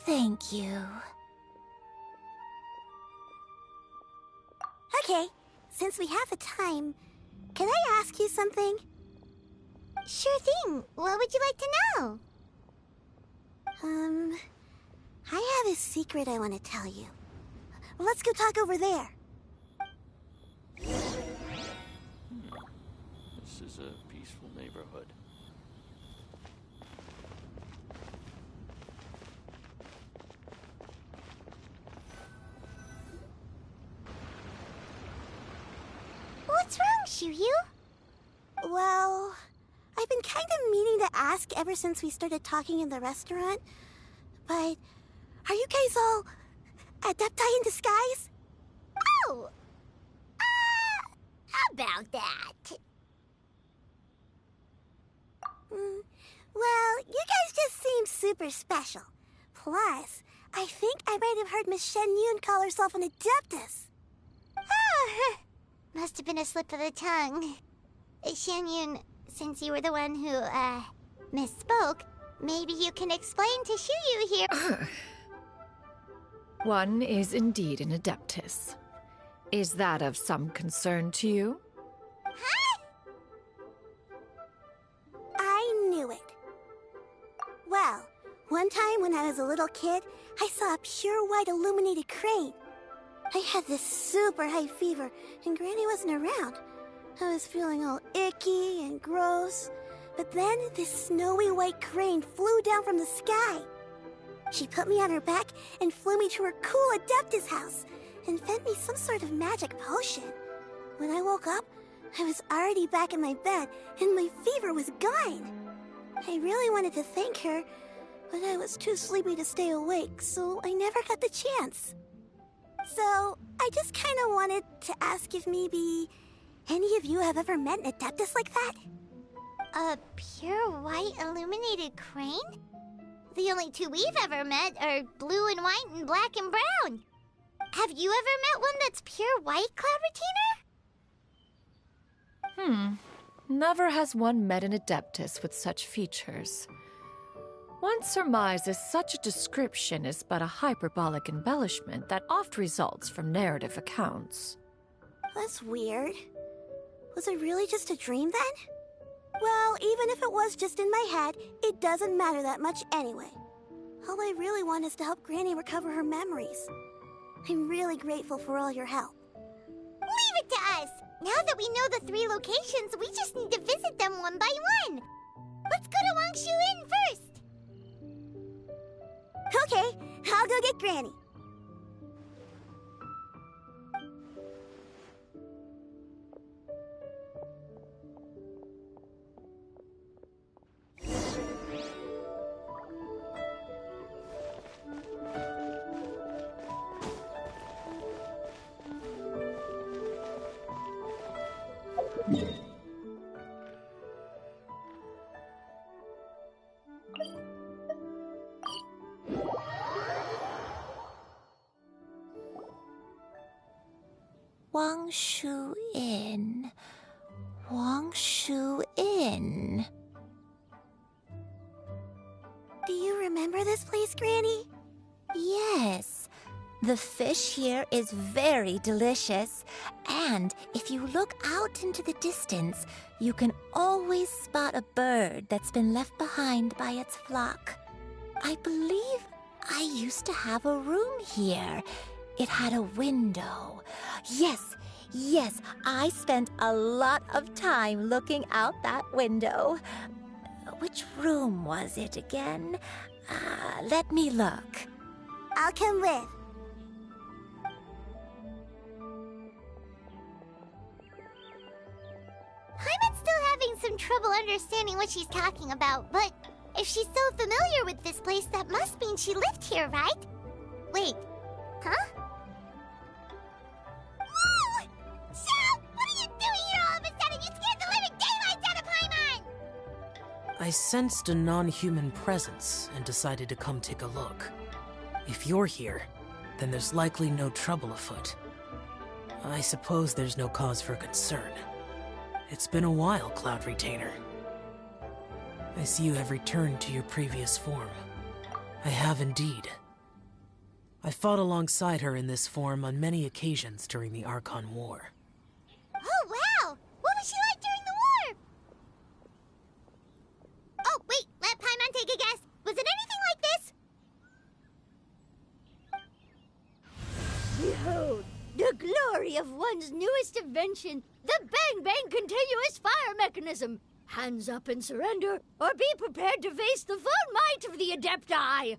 Thank you. Okay, since we have the time, can I ask you something? Sure thing. What would you like to know? I have a secret I want to tell you. Let's go talk over there. This is a peaceful neighborhood. What's wrong, Chuyu? Well, I've been kind of meaning to ask ever since we started talking in the restaurant, but are you guys all adepti in disguise? Oh! About that. Well, you guys just seem super special. Plus, I think I might have heard Miss Shen Yun call herself an adeptus. Oh, must have been a slip of the tongue. Shen Yun, since you were the one who, misspoke, maybe you can explain to Chuyu here. One is indeed an adeptus. Is that of some concern to you? Huh? I knew it. Well, one time when I was a little kid, I saw a pure white illuminated crane. I had this super high fever, and Granny wasn't around. I was feeling all icky and gross. But then this snowy white crane flew down from the sky. She put me on her back and flew me to her cool Adeptus house and fed me some sort of magic potion. When I woke up, I was already back in my bed, and my fever was gone. I really wanted to thank her, but I was too sleepy to stay awake, so I never got the chance. So, I just kind of wanted to ask if maybe any of you have ever met an Adeptus like that? A pure white illuminated crane? The only two we've ever met are blue and white and black and brown. Have you ever met one that's pure white, Cloud Retainer? Never has one met an Adeptus with such features. One surmises such a description is but a hyperbolic embellishment that oft results from narrative accounts. That's weird. Was it really just a dream then? Well, even if it was just in my head, it doesn't matter that much anyway. All I really want is to help Granny recover her memories. I'm really grateful for all your help. Leave it to us! Now that we know the 3 locations, we just need to visit them one by one. Let's go to Wangshu Inn first! Okay, I'll go get Granny. Wangshu Inn. Wangshu Inn. Do you remember this place, Granny? Yes. The fish here is very delicious, and if you look out into the distance, you can always spot a bird that's been left behind by its flock. I believe I used to have a room here. It had a window. Yes, I spent a lot of time looking out that window. Which room was it again? Let me look. I'll come with. Paimon's still having some trouble understanding what she's talking about, but if she's so familiar with this place, that must mean she lived here, right? Wait, huh? Whoa! Shao! What are you doing here all of a sudden? You scared the living daylights out of Paimon! I sensed a non-human presence and decided to come take a look. If you're here, then there's likely no trouble afoot. I suppose there's no cause for concern. It's been a while, Cloud Retainer. I see you have returned to your previous form. I have indeed. I fought alongside her in this form on many occasions during the Archon War. Oh, wow! What was she like during the war? Oh, wait, let Paimon take a guess. Was it anything like this? Behold, the glory of one's newest invention, the Bang Bang Continuous Fire Mechanism. Hands up and surrender, or be prepared to face the full might of the Adepti.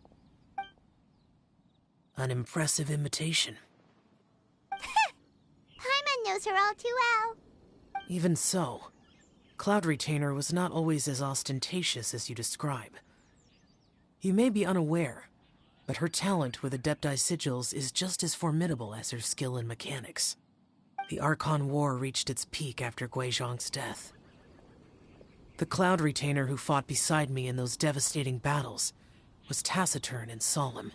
An impressive imitation. Paimon knows her all too well. Even so, Cloud Retainer was not always as ostentatious as you describe. You may be unaware, but her talent with Adepti sigils is just as formidable as her skill in mechanics. The Archon War reached its peak after Guizhong's death. The Cloud Retainer who fought beside me in those devastating battles was taciturn and solemn,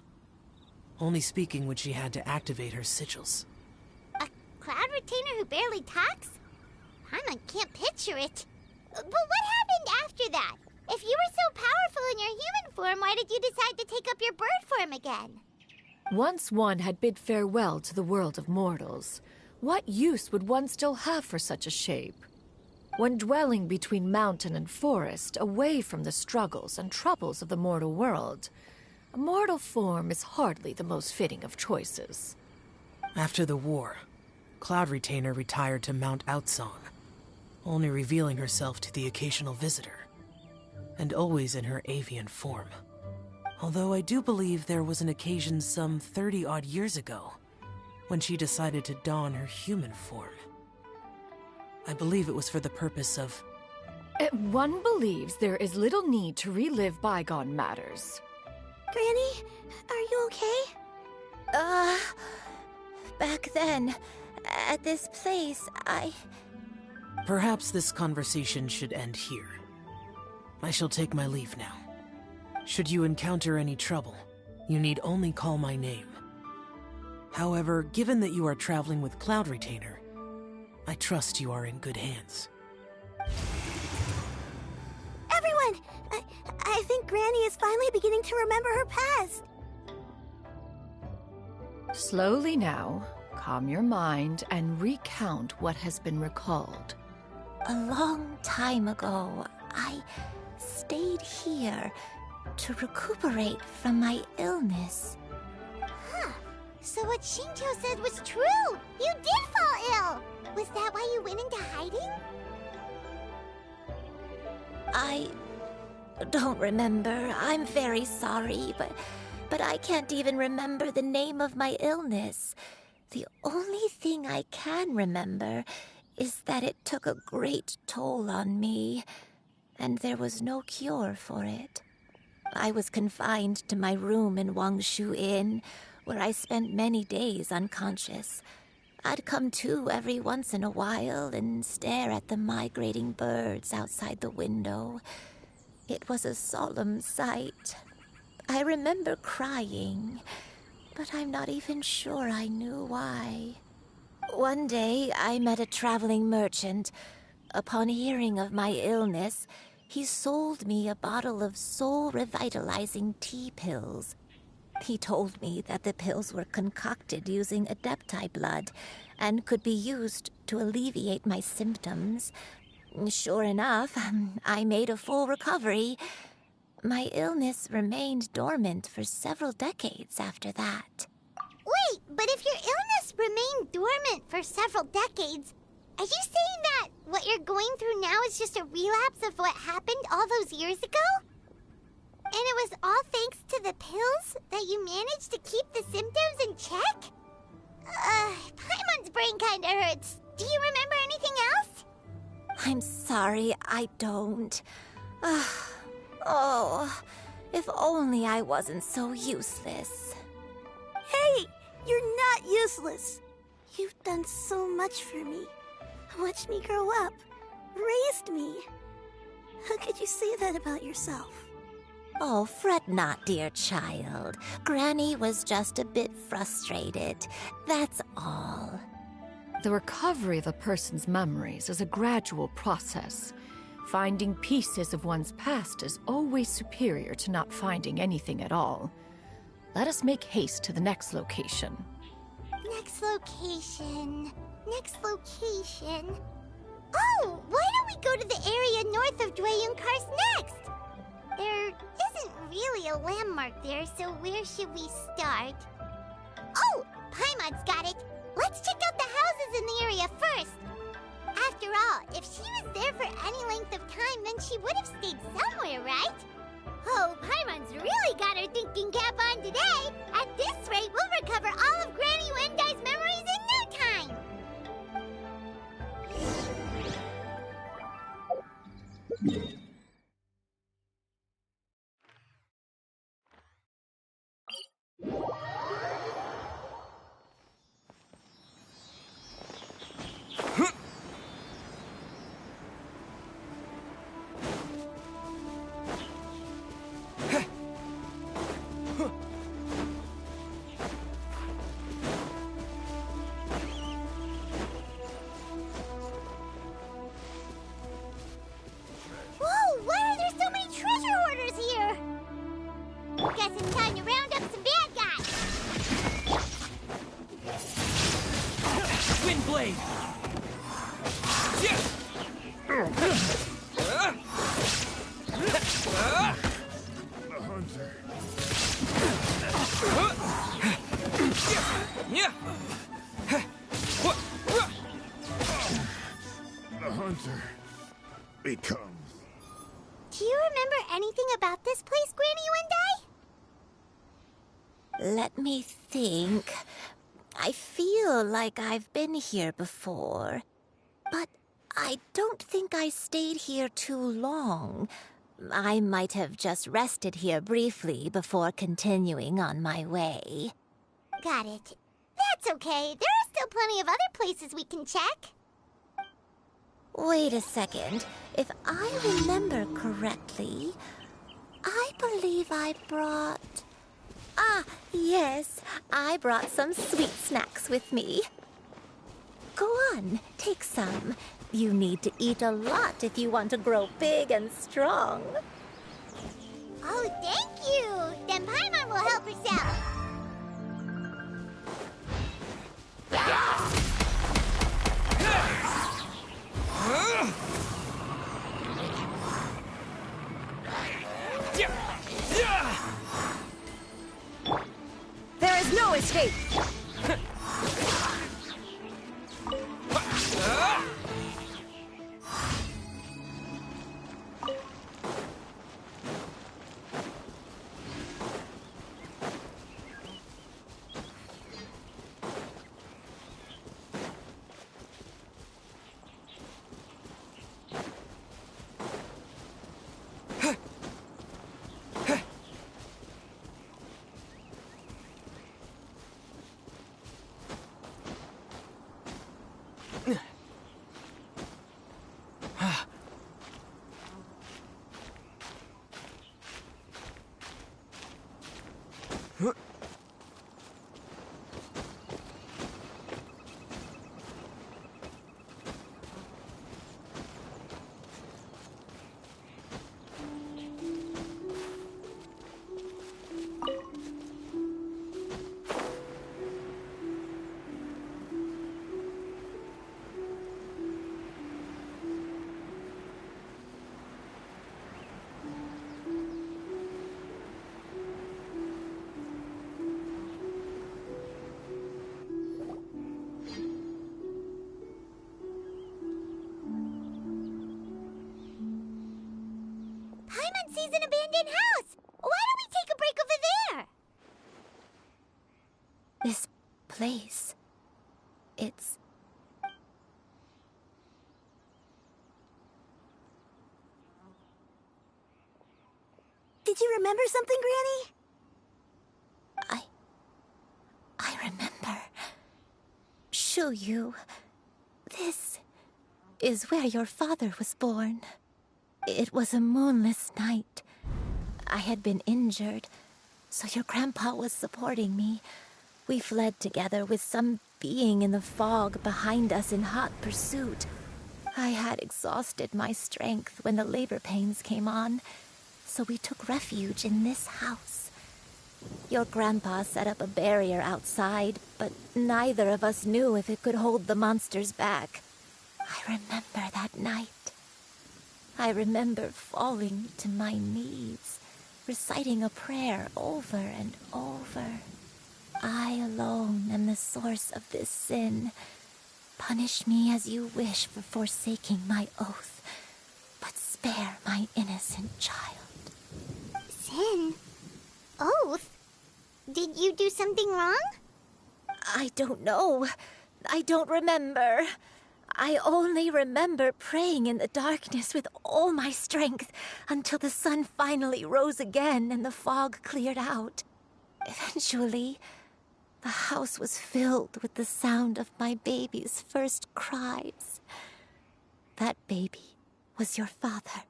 only speaking when she had to activate her sigils. A Cloud Retainer who barely talks? Paimon can't picture it. But what happened after that? If you were so powerful in your human form, why did you decide to take up your bird form again? Once one had bid farewell to the world of mortals, what use would one still have for such a shape? When dwelling between mountain and forest, away from the struggles and troubles of the mortal world, a mortal form is hardly the most fitting of choices. After the war, Cloud Retainer retired to Mount Outsong, only revealing herself to the occasional visitor, and always in her avian form. Although I do believe there was an occasion some 30-odd years ago when she decided to don her human form. I believe it was for the purpose of... One believes there is little need to relive bygone matters. Granny, are you okay? Back then, at this place, Perhaps this conversation should end here. I shall take my leave now. Should you encounter any trouble, you need only call my name. However, given that you are traveling with Cloud Retainer, I trust you are in good hands. Everyone! I think Granny is finally beginning to remember her past. Slowly now, calm your mind and recount what has been recalled. a long time ago, I stayed here to recuperate from my illness. Huh. So what Shinto said was true! You did fall ill! Was that why you went into hiding? I don't remember. I'm very sorry, but I can't even remember the name of my illness. The only thing I can remember is that it took a great toll on me, and there was no cure for it. I was confined to my room in Wangshu Inn, where I spent many days unconscious. I'd come to every once in a while and stare at the migrating birds outside the window. It was a solemn sight. I remember crying, but I'm not even sure I knew why. One day, I met a traveling merchant. Upon hearing of my illness, he sold me a bottle of soul-revitalizing tea pills. He told me that the pills were concocted using Adepti blood and could be used to alleviate my symptoms. Sure enough, I made a full recovery. My illness remained dormant for several decades after that. Wait, but if your illness remained dormant for several decades, are you saying that what you're going through now is just a relapse of what happened all those years ago? And it was all thanks to the pills that you managed to keep the symptoms in check? Paimon's brain kinda hurts. Do you remember anything else? I'm sorry, I don't. Oh, if only I wasn't so useless. Hey, you're not useless. You've done so much for me. Watched me grow up. Raised me. How could you say that about yourself? Oh, fret not, dear child. Granny was just a bit frustrated. That's all. The recovery of a person's memories is a gradual process. Finding pieces of one's past is always superior to not finding anything at all. Let us make haste to the next location. Next location. Oh, why don't we go to the area north of Dwayunkars next? There isn't really a landmark there, so where should we start? Oh, Paimon's got it. Let's check out the houses in the area first. After all, if she was there for any length of time, then she would have stayed somewhere, right? Oh, Paimon's really got her thinking cap on today. At this rate, we'll recover all of Granny Wendai's memories in no time. Whoa, why are there so many treasure hoarders here? Guess it's time to round up some bad guys. Windblade! The hunter. The hunter becomes. Do you remember anything about this place, Granny Wendai? Let me think. I feel like I've been here before, but I don't think I stayed here too long. I might have just rested here briefly before continuing on my way. Got it. That's okay. There are still plenty of other places we can check. Wait a second. If I remember correctly, I believe I brought... Ah, yes. I brought some sweet snacks with me. Go on, take some. You need to eat a lot if you want to grow big and strong. Oh, thank you. Then Paimon will help herself. There is no escape! Paimon sees an abandoned house. Why don't we take a break over there? This place... it's... Did you remember something, Granny? I remember. Shuyu, this is where your father was born. It was a moonless night. I had been injured, so your grandpa was supporting me. We fled together with some being in the fog behind us in hot pursuit. I had exhausted my strength when the labor pains came on, so we took refuge in this house. Your grandpa set up a barrier outside, but neither of us knew if it could hold the monsters back. I remember that night. I remember falling to my knees, reciting a prayer over and over. I alone am the source of this sin. Punish me as you wish for forsaking my oath, but spare my innocent child. Sin? Oath? Did you do something wrong? I don't know. I don't remember. I only remember praying in the darkness with all my strength until the sun finally rose again and the fog cleared out. Eventually, the house was filled with the sound of my baby's first cries. That baby was your father.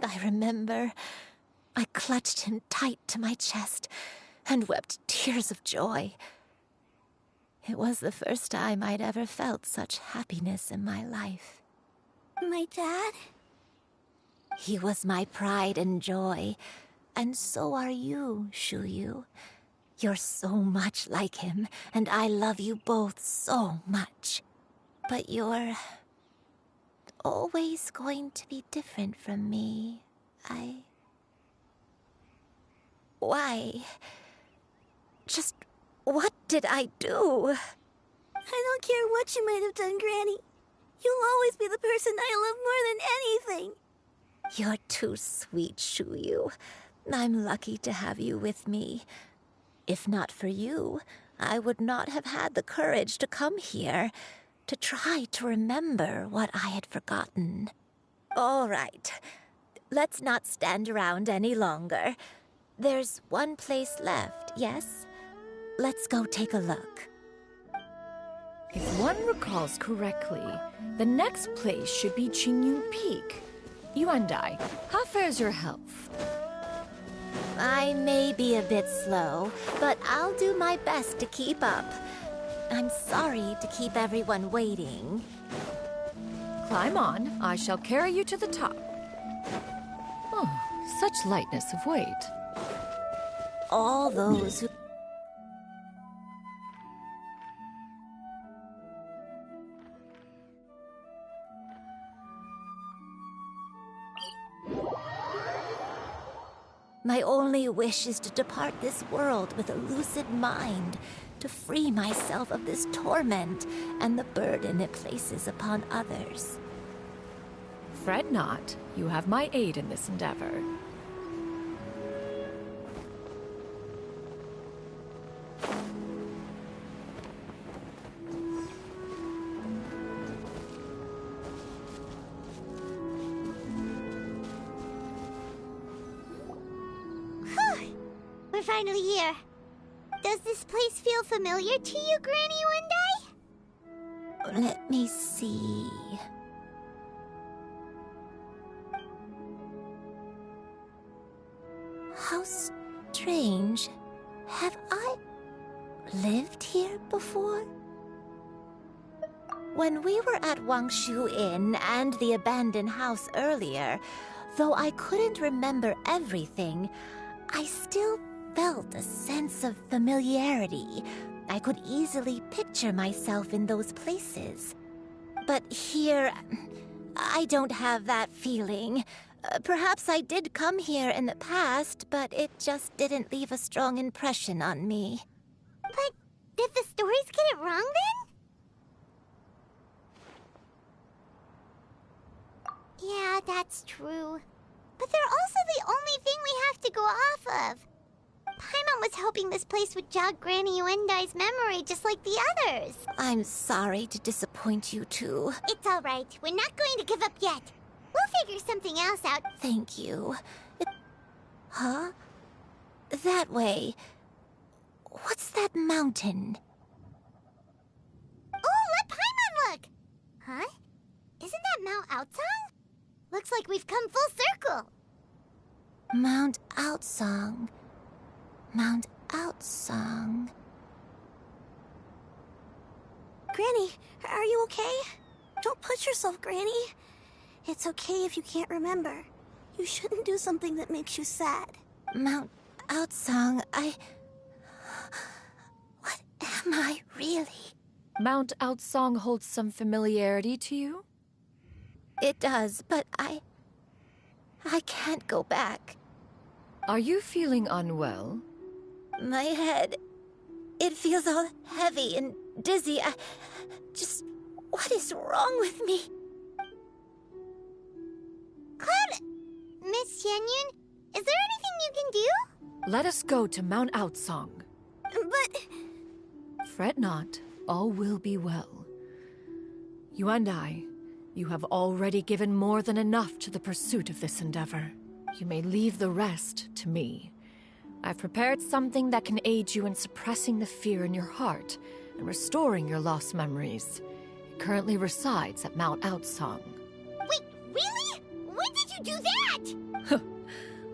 I remember I clutched him tight to my chest and wept tears of joy. It was the first time I'd ever felt such happiness in my life. My dad? He was my pride and joy, and so are you, Shuyu. You're so much like him, and I love you both so much. But you're always going to be different from me. Why? Just what did I do? I don't care what you might have done, Granny. You'll always be the person I love more than anything. You're too sweet, Shuyu. I'm lucky to have you with me. If not for you, I would not have had the courage to come here. to try to remember what I had forgotten. All right, let's not stand around any longer. There's one place left, yes? Let's go take a look. If one recalls correctly, the next place should be Qingyun Peak. Yuandai, how fares your health? I may be a bit slow, but I'll do my best to keep up. I'm sorry to keep everyone waiting. Climb on. I shall carry you to the top. Oh, such lightness of weight. All those who... My only wish is to depart this world with a lucid mind, to free myself of this torment and the burden it places upon others. Fret not. You have my aid in this endeavor. We're finally here. Does this place feel familiar to you, Granny Wendai? Let me see... How strange. Have I lived here before? When we were at Wangshu Inn and the abandoned house earlier, though I couldn't remember everything, I still felt a sense of familiarity. I could easily picture myself in those places. But here, I don't have that feeling. Perhaps I did come here in the past, but it just didn't leave a strong impression on me. But did the stories get it wrong then? Yeah, that's true. But they're also the only thing we have to go off of. Paimon was hoping this place would jog Granny Wendai's memory just like the others. I'm sorry to disappoint you two. It's all right. We're not going to give up yet. We'll figure something else out. Thank you. Huh? That way. What's that mountain? Oh, let Paimon look! Huh? Isn't that Mount Outsong? Looks like we've come full circle. Mount Outsong. Mount Outsong. Granny, are you okay? Don't push yourself, Granny. It's okay if you can't remember. You shouldn't do something that makes you sad. Mount Outsong, What am I really? Mount Outsong holds some familiarity to you? It does, but I can't go back. Are you feeling unwell? My head, it feels all heavy and dizzy. What is wrong with me? Cloud, Miss Xianyun, is there anything you can do? Let us go to Mount Outsong. But... Fret not, all will be well. You and I, you have already given more than enough to the pursuit of this endeavor. You may leave the rest to me. I've prepared something that can aid you in suppressing the fear in your heart and restoring your lost memories. It currently resides at Mount Outsong. Wait, really? When did you do that?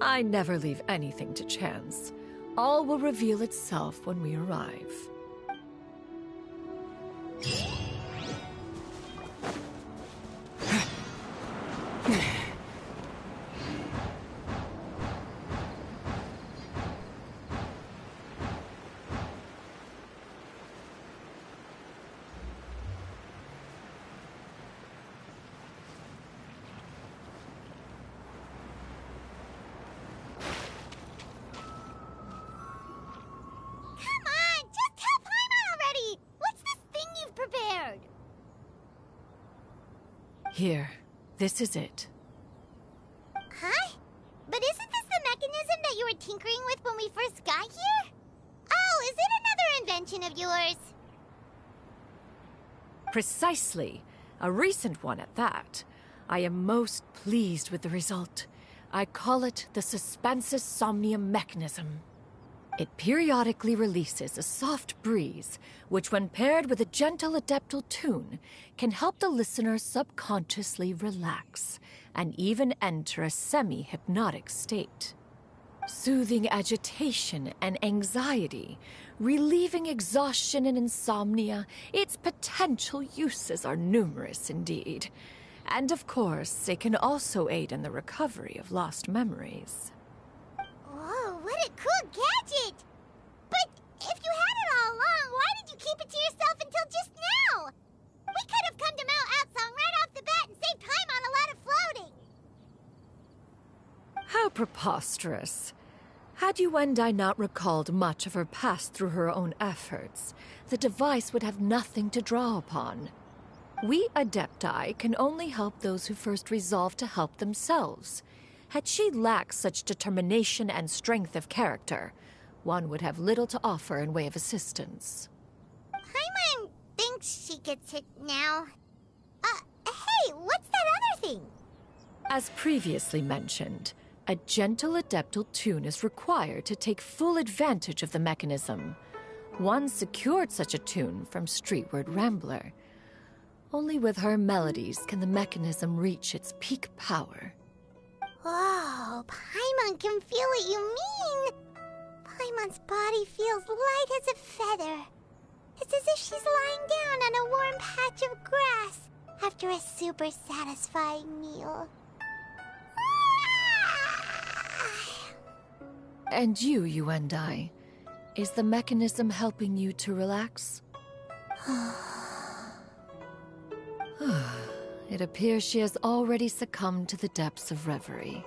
I never leave anything to chance. All will reveal itself when we arrive. Here, this is it. Huh? But isn't this the mechanism that you were tinkering with when we first got here? Oh, is it another invention of yours? Precisely. A recent one at that. I am most pleased with the result. I call it the Suspensus Somnium mechanism. It periodically releases a soft breeze, which when paired with a gentle adeptal tune, can help the listener subconsciously relax and even enter a semi-hypnotic state. Soothing agitation and anxiety, relieving exhaustion and insomnia, its potential uses are numerous indeed. And of course, it can also aid in the recovery of lost memories. Whoa, what a cool gadget! But if you had it all along, why did you keep it to yourself until just now? We could have come to Mount Outsong right off the bat and saved time on a lot of floating. How preposterous. Had Yuendai not recalled much of her past through her own efforts, the device would have nothing to draw upon. We Adepti can only help those who first resolve to help themselves. Had she lacked such determination and strength of character, one would have little to offer in way of assistance. Paimon thinks she gets it now. Hey, what's that other thing? As previously mentioned, a gentle adeptal tune is required to take full advantage of the mechanism. One secured such a tune from Streetward Rambler. Only with her melodies can the mechanism reach its peak power. Whoa, Paimon can feel what you mean. Paimon's body feels light as a feather. It's as if she's lying down on a warm patch of grass after a super satisfying meal. And you and I, is the mechanism helping you to relax? It appears she has already succumbed to the depths of reverie.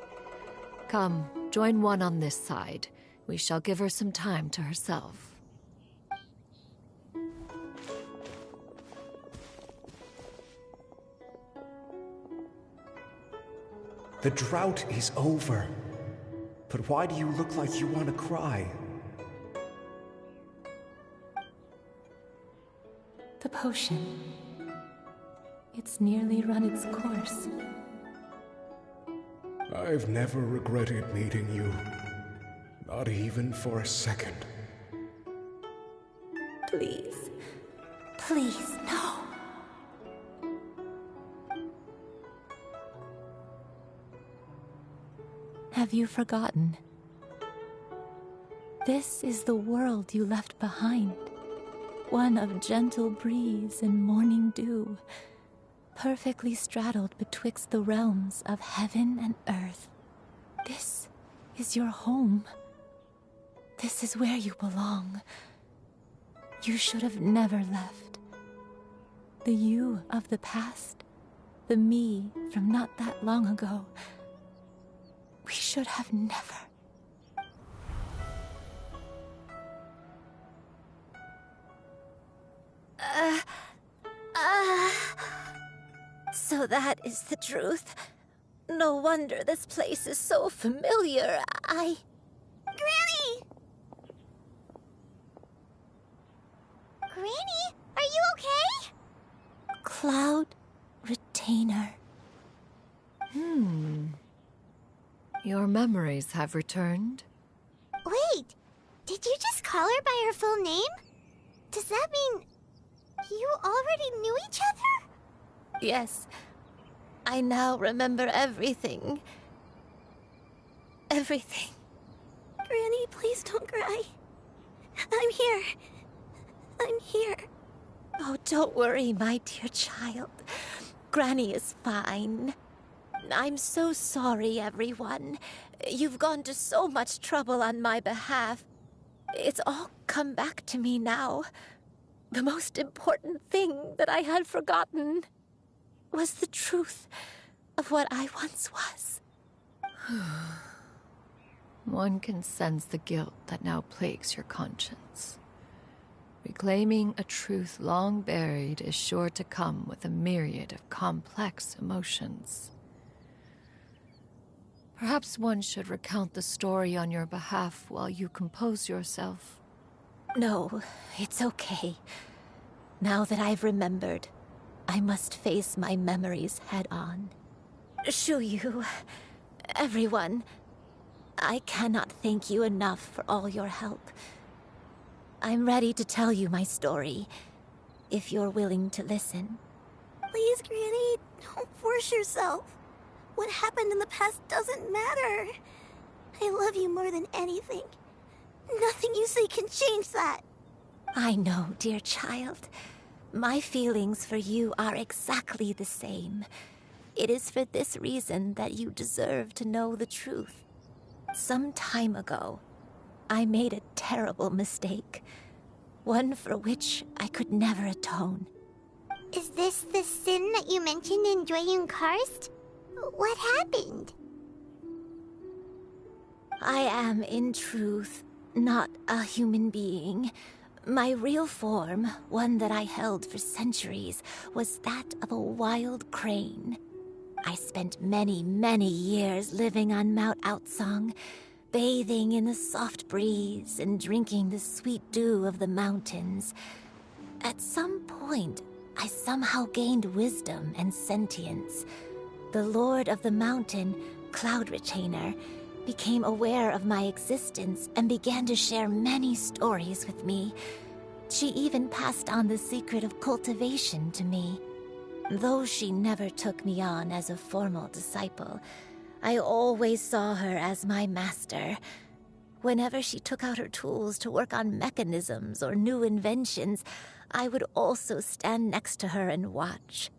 Come, join one on this side. We shall give her some time to herself. The drought is over. But why do you look like you want to cry? The potion. It's nearly run its course. I've never regretted meeting you. Not even for a second. Please. Please, no. Have you forgotten? This is the world you left behind. One of gentle breeze and morning dew, perfectly straddled betwixt the realms of heaven and earth. This is your home. This is where you belong. You should have never left. The you of the past, the me from not that long ago, we should have never. So that is the truth. No wonder this place is so familiar. Granny! Granny, are you okay? Cloud Retainer. Your memories have returned? Wait, did you just call her by her full name? Does that mean you already knew each other? Yes. I now remember everything. Everything. Granny, please don't cry. I'm here. I'm here. Oh, don't worry, my dear child. Granny is fine. I'm so sorry, everyone. You've gone to so much trouble on my behalf. It's all come back to me now. The most important thing that I had forgotten was the truth of what I once was. One can sense the guilt that now plagues your conscience. Reclaiming a truth long buried is sure to come with a myriad of complex emotions. Perhaps one should recount the story on your behalf while you compose yourself. No, it's okay. Now that I've remembered, I must face my memories head on. Shuyu, everyone, I cannot thank you enough for all your help. I'm ready to tell you my story, if you're willing to listen. Please, Granny, don't force yourself. What happened in the past doesn't matter. I love you more than anything. Nothing you say can change that. I know, dear child. My feelings for you are exactly the same. It is for this reason that you deserve to know the truth. Some time ago, I made a terrible mistake. One for which I could never atone. Is this the sin that you mentioned in Dwayne Karst? What happened? I am, in truth, not a human being. My real form, one that I held for centuries, was that of a wild crane. I spent many, many years living on Mount Outsong, bathing in the soft breeze and drinking the sweet dew of the mountains. At some point, I somehow gained wisdom and sentience. The Lord of the Mountain, Cloud Retainer, became aware of my existence and began to share many stories with me. She even passed on the secret of cultivation to me. Though she never took me on as a formal disciple, I always saw her as my master. Whenever she took out her tools to work on mechanisms or new inventions, I would also stand next to her and watch.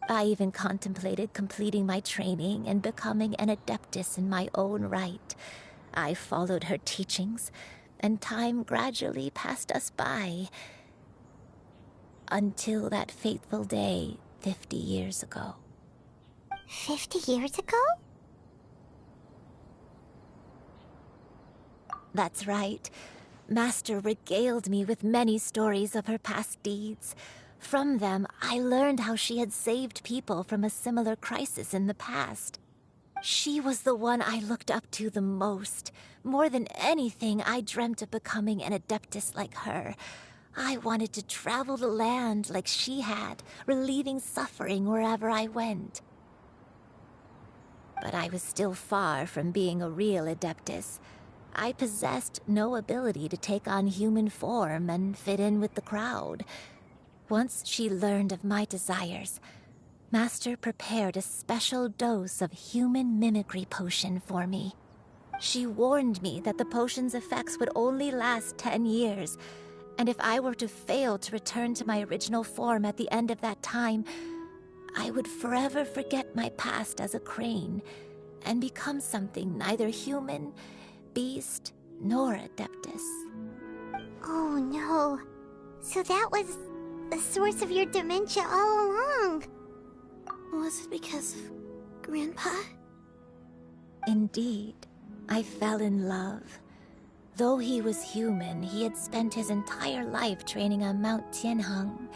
I even contemplated completing my training and becoming an adeptus in my own right. I followed her teachings, and time gradually passed us by. Until that fateful day 50 years ago. 50 years ago? That's right. Master regaled me with many stories of her past deeds. From them, I learned how she had saved people from a similar crisis in the past. She was the one I looked up to the most. More than anything, I dreamt of becoming an adeptus like her. I wanted to travel the land like she had, relieving suffering wherever I went. But I was still far from being a real adeptus. I possessed no ability to take on human form and fit in with the crowd. Once she learned of my desires, Master prepared a special dose of human mimicry potion for me. She warned me that the potion's effects would only last 10 years, and if I were to fail to return to my original form at the end of that time, I would forever forget my past as a crane and become something neither human, beast, nor adeptus. Oh no. So that was the source of your dementia all along. Was it because of Grandpa? Indeed, I fell in love. Though he was human, he had spent his entire life training on Mount Tianheng.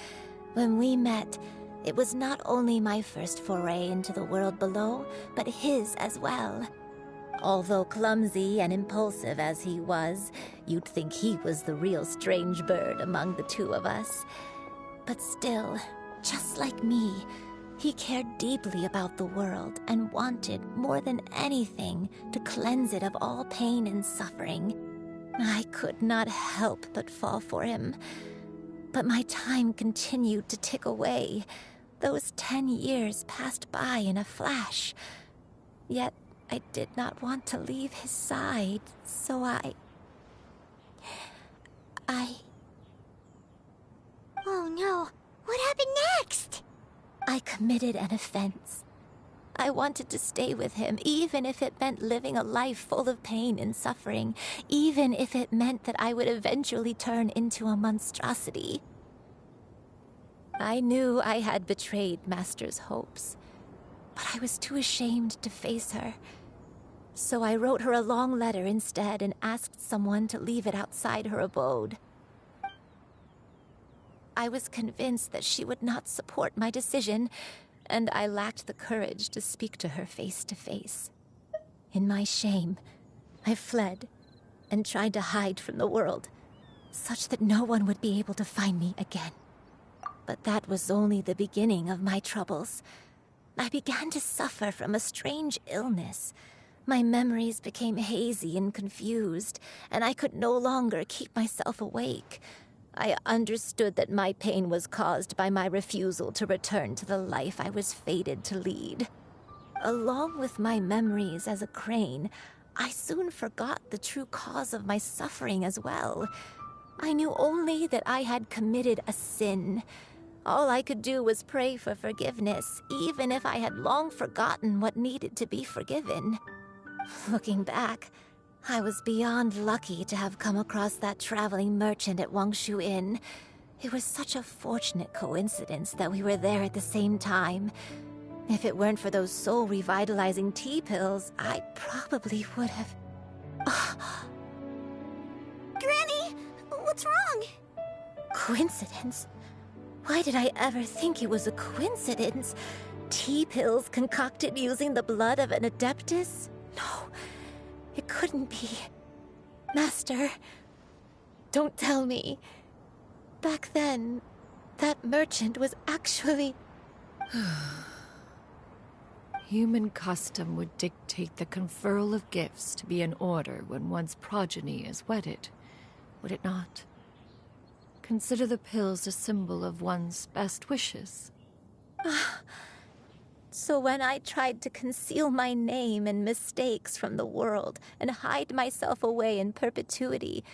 When we met, it was not only my first foray into the world below, but his as well. Although clumsy and impulsive as he was, you'd think he was the real strange bird among the two of us. But still, just like me, he cared deeply about the world and wanted, more than anything, to cleanse it of all pain and suffering. I could not help but fall for him. But my time continued to tick away. Those 10 years passed by in a flash. Yet I did not want to leave his side, so I... Oh no, what happened next? I committed an offense. I wanted to stay with him, even if it meant living a life full of pain and suffering, even if it meant that I would eventually turn into a monstrosity. I knew I had betrayed Master's hopes, but I was too ashamed to face her. So I wrote her a long letter instead and asked someone to leave it outside her abode. I was convinced that she would not support my decision, and I lacked the courage to speak to her face to face. In my shame, I fled and tried to hide from the world, such that no one would be able to find me again. But that was only the beginning of my troubles. I began to suffer from a strange illness. My memories became hazy and confused, and I could no longer keep myself awake. I understood that my pain was caused by my refusal to return to the life I was fated to lead. Along with my memories as a crane, I soon forgot the true cause of my suffering as well. I knew only that I had committed a sin. All I could do was pray for forgiveness, even if I had long forgotten what needed to be forgiven. Looking back, I was beyond lucky to have come across that traveling merchant at Wangshu Inn. It was such a fortunate coincidence that we were there at the same time. If it weren't for those soul-revitalizing tea pills, I probably would have... Granny, what's wrong? Coincidence? Why did I ever think it was a coincidence? Tea pills concocted using the blood of an adeptus? No, it couldn't be. Master, don't tell me. Back then, that merchant was actually... Human custom would dictate the conferral of gifts to be in order when one's progeny is wedded, would it not? Consider the pills a symbol of one's best wishes. So when I tried to conceal my name and mistakes from the world and hide myself away in perpetuity,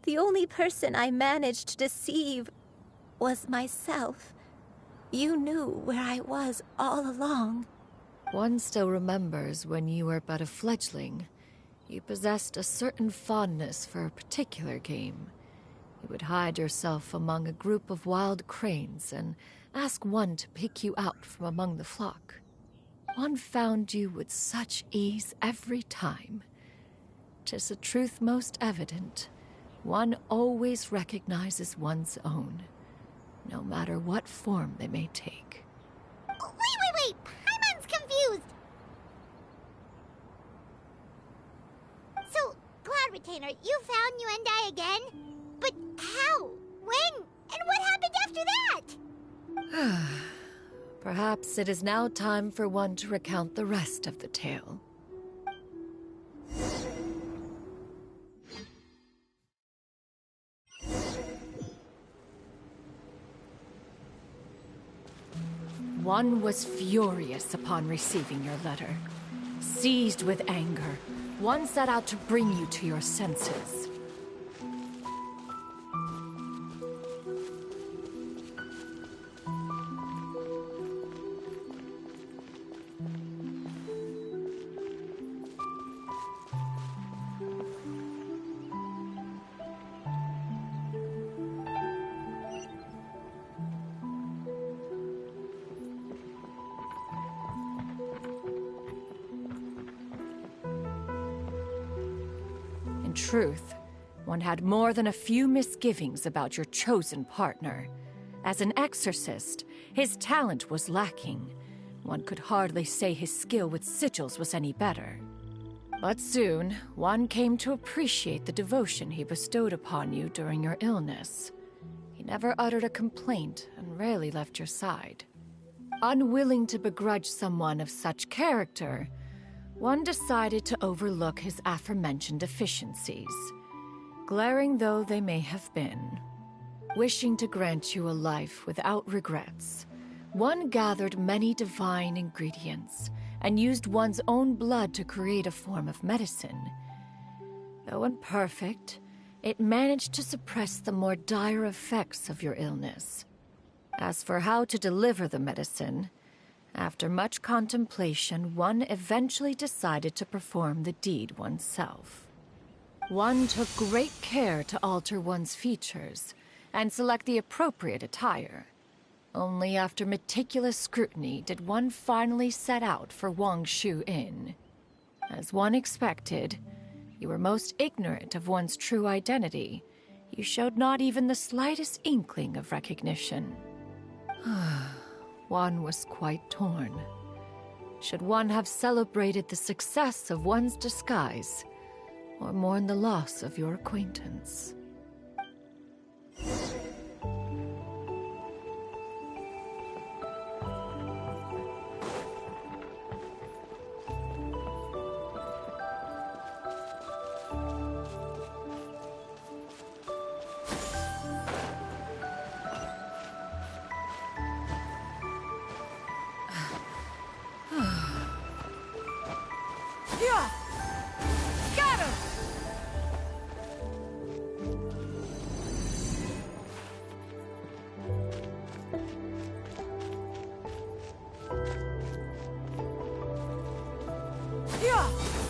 the only person I managed to deceive was myself. You knew where I was all along. One still remembers when you were but a fledgling. You possessed a certain fondness for a particular game. You would hide yourself among a group of wild cranes and ask one to pick you out from among the flock. One found you with such ease every time. 'Tis a truth most evident. One always recognizes one's own, no matter what form they may take. Wait! Paimon's confused! So, Cloud Retainer, you found Yuendai again? But how? When? And what happened after that? Perhaps it is now time for one to recount the rest of the tale. One was furious upon receiving your letter. Seized with anger, one set out to bring you to your senses. In truth, one had more than a few misgivings about your chosen partner. As an exorcist, his talent was lacking. One could hardly say his skill with sigils was any better. But soon, one came to appreciate the devotion he bestowed upon you during your illness. He never uttered a complaint and rarely left your side. Unwilling to begrudge someone of such character, one decided to overlook his aforementioned deficiencies, glaring though they may have been. Wishing to grant you a life without regrets, one gathered many divine ingredients and used one's own blood to create a form of medicine. Though imperfect, it managed to suppress the more dire effects of your illness. As for how to deliver the medicine, after much contemplation, one eventually decided to perform the deed oneself. One took great care to alter one's features and select the appropriate attire. Only after meticulous scrutiny did one finally set out for Wangshu Inn. As one expected, you were most ignorant of one's true identity. You showed not even the slightest inkling of recognition. One was quite torn. Should one have celebrated the success of one's disguise, or mourn the loss of your acquaintance?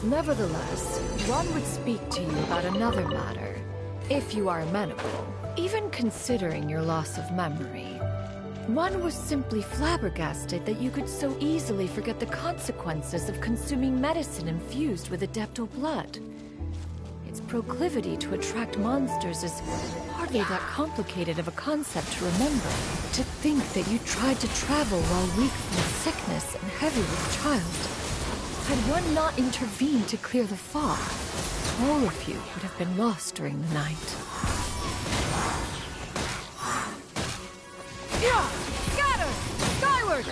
Nevertheless, one would speak to you about another matter, if you are amenable. Even considering your loss of memory, one was simply flabbergasted that you could so easily forget the consequences of consuming medicine infused with Adeptal blood. Its proclivity to attract monsters is hardly that complicated of a concept to remember. To think that you tried to travel while weak from sickness and heavy with child. Had one not intervened to clear the fog, all of you would have been lost during the night. Yeah! Scatter! Skyward!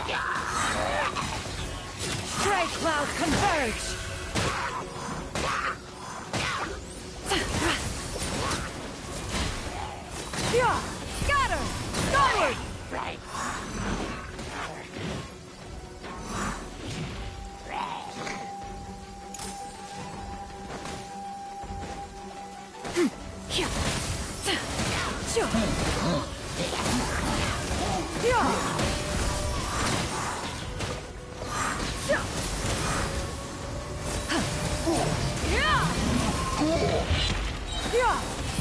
Stray clouds converge! Yeah! Scatter! Skyward!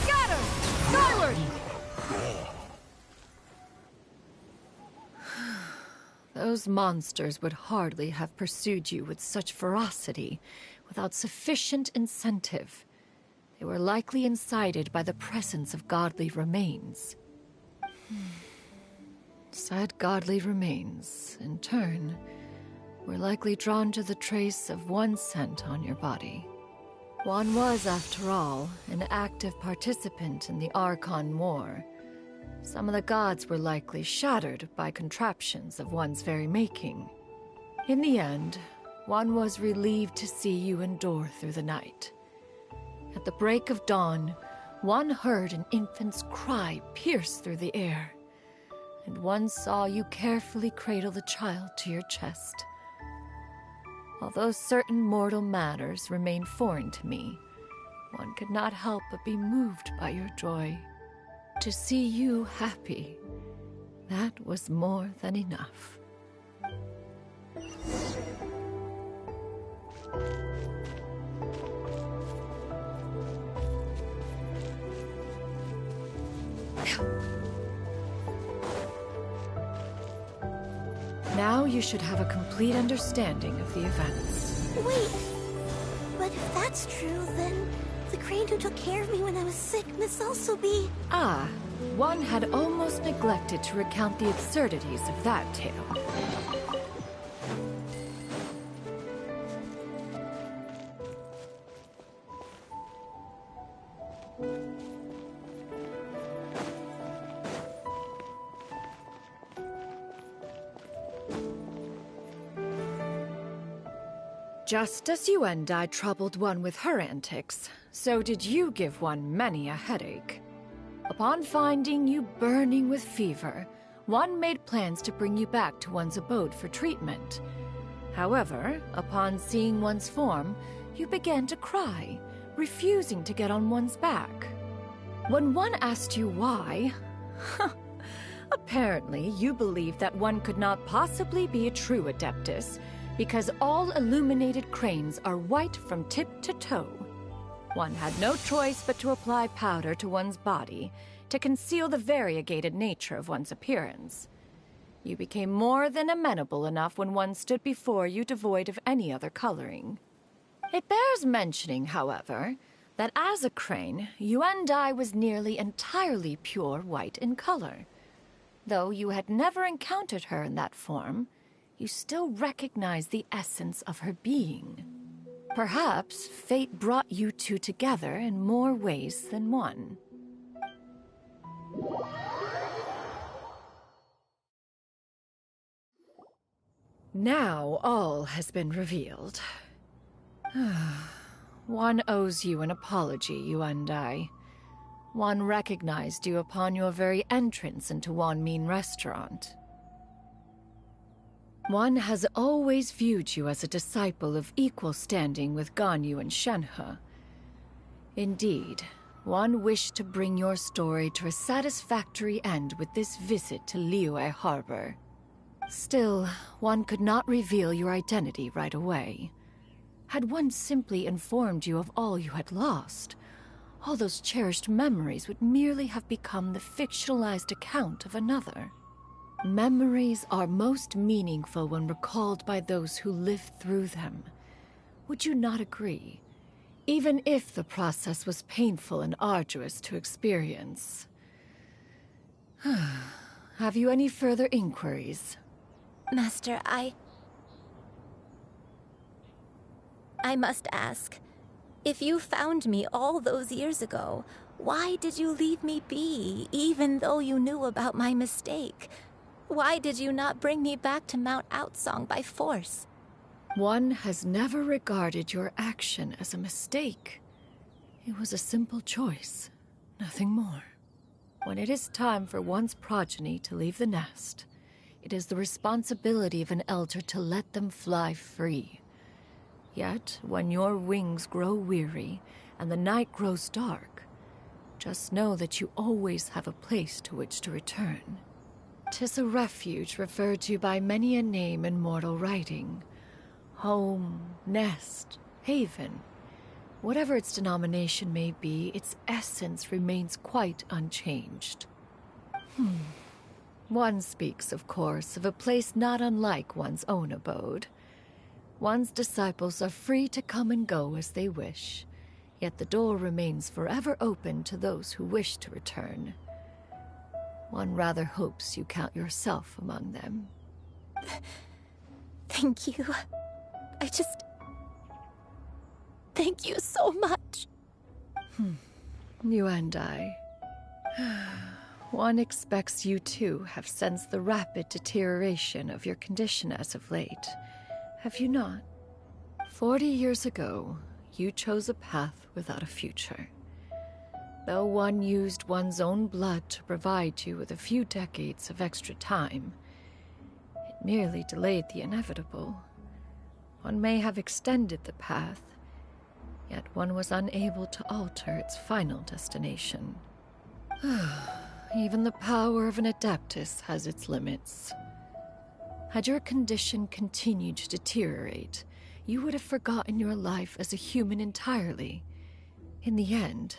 Scatter! Skyward! Those monsters would hardly have pursued you with such ferocity without sufficient incentive. They were likely incited by the presence of godly remains. Said godly remains, in turn, were likely drawn to the trace of one scent on your body. One was, after all, an active participant in the Archon War. Some of the gods were likely shattered by contraptions of one's very making. In the end, one was relieved to see you endure through the night. At the break of dawn, one heard an infant's cry pierce through the air, and one saw you carefully cradle the child to your chest. Although certain mortal matters remain foreign to me, one could not help but be moved by your joy. To see you happy, that was more than enough. Now you should have a complete understanding of the events. Wait, but if that's true, then the crane who took care of me when I was sick must also be... Ah, one had almost neglected to recount the absurdities of that tale. Just as you and I troubled one with her antics, so did you give one many a headache. Upon finding you burning with fever, one made plans to bring you back to one's abode for treatment. However, upon seeing one's form, you began to cry, refusing to get on one's back. When one asked you why, apparently you believed that one could not possibly be a true Adeptus, because all illuminated cranes are white from tip to toe. One had no choice but to apply powder to one's body to conceal the variegated nature of one's appearance. You became more than amenable enough when one stood before you devoid of any other coloring. It bears mentioning, however, that as a crane, Yuendai was nearly entirely pure white in color. Though you had never encountered her in that form, you still recognize the essence of her being. Perhaps fate brought you two together in more ways than one. Now all has been revealed. One owes you an apology, you and I. One recognized you upon your very entrance into Wanmin Restaurant. One has always viewed you as a disciple of equal standing with Ganyu and Shenhe. Indeed, one wished to bring your story to a satisfactory end with this visit to Liyue Harbor. Still, one could not reveal your identity right away. Had one simply informed you of all you had lost, all those cherished memories would merely have become the fictionalized account of another. Memories are most meaningful when recalled by those who lived through them. Would you not agree? Even if the process was painful and arduous to experience. Have you any further inquiries? Master, I must ask. If you found me all those years ago, why did you leave me be, even though you knew about my mistake? Why did you not bring me back to Mount Outsong by force? One has never regarded your action as a mistake. It was a simple choice, nothing more. When it is time for one's progeny to leave the nest, it is the responsibility of an elder to let them fly free. Yet, when your wings grow weary and the night grows dark, just know that you always have a place to which to return. 'Tis a refuge referred to by many a name in mortal writing. Home, nest, haven. Whatever its denomination may be, its essence remains quite unchanged. One speaks, of course, of a place not unlike one's own abode. One's disciples are free to come and go as they wish, yet the door remains forever open to those who wish to return. One rather hopes you count yourself among them. Thank you. Thank you so much. You and I. One expects you too have sensed the rapid deterioration of your condition as of late. Have you not? 40 years ago, you chose a path without a future. Though one used one's own blood to provide you with a few decades of extra time, it merely delayed the inevitable. One may have extended the path, yet one was unable to alter its final destination. Even the power of an Adeptus has its limits. Had your condition continued to deteriorate, you would have forgotten your life as a human entirely. In the end,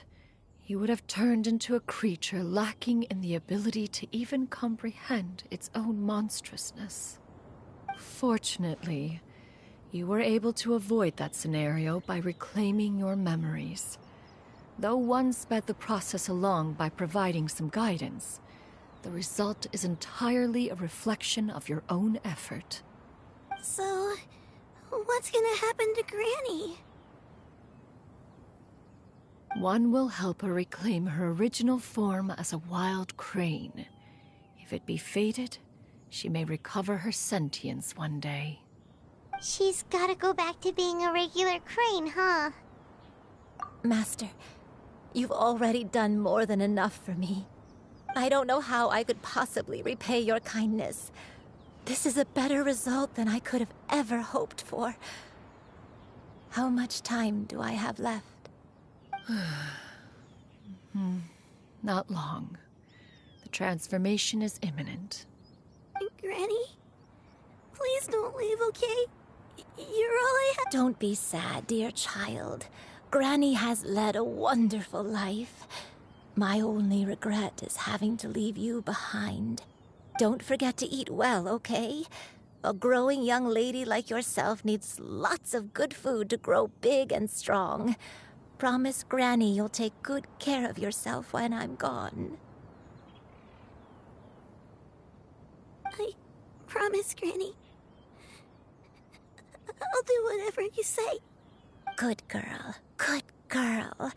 you would have turned into a creature lacking in the ability to even comprehend its own monstrousness. Fortunately, you were able to avoid that scenario by reclaiming your memories. Though one sped the process along by providing some guidance, the result is entirely a reflection of your own effort. So, what's gonna happen to Granny? One will help her reclaim her original form as a wild crane. If it be fated, she may recover her sentience one day. She's gotta go back to being a regular crane, huh? Master, you've already done more than enough for me. I don't know how I could possibly repay your kindness. This is a better result than I could have ever hoped for. How much time do I have left? Not long. The transformation is imminent. Granny? Please don't leave, okay? You're all I have. Don't be sad, dear child. Granny has led a wonderful life. My only regret is having to leave you behind. Don't forget to eat well, okay? A growing young lady like yourself needs lots of good food to grow big and strong. Promise Granny you'll take good care of yourself when I'm gone. I promise, Granny. I'll do whatever you say. Good girl. Good girl.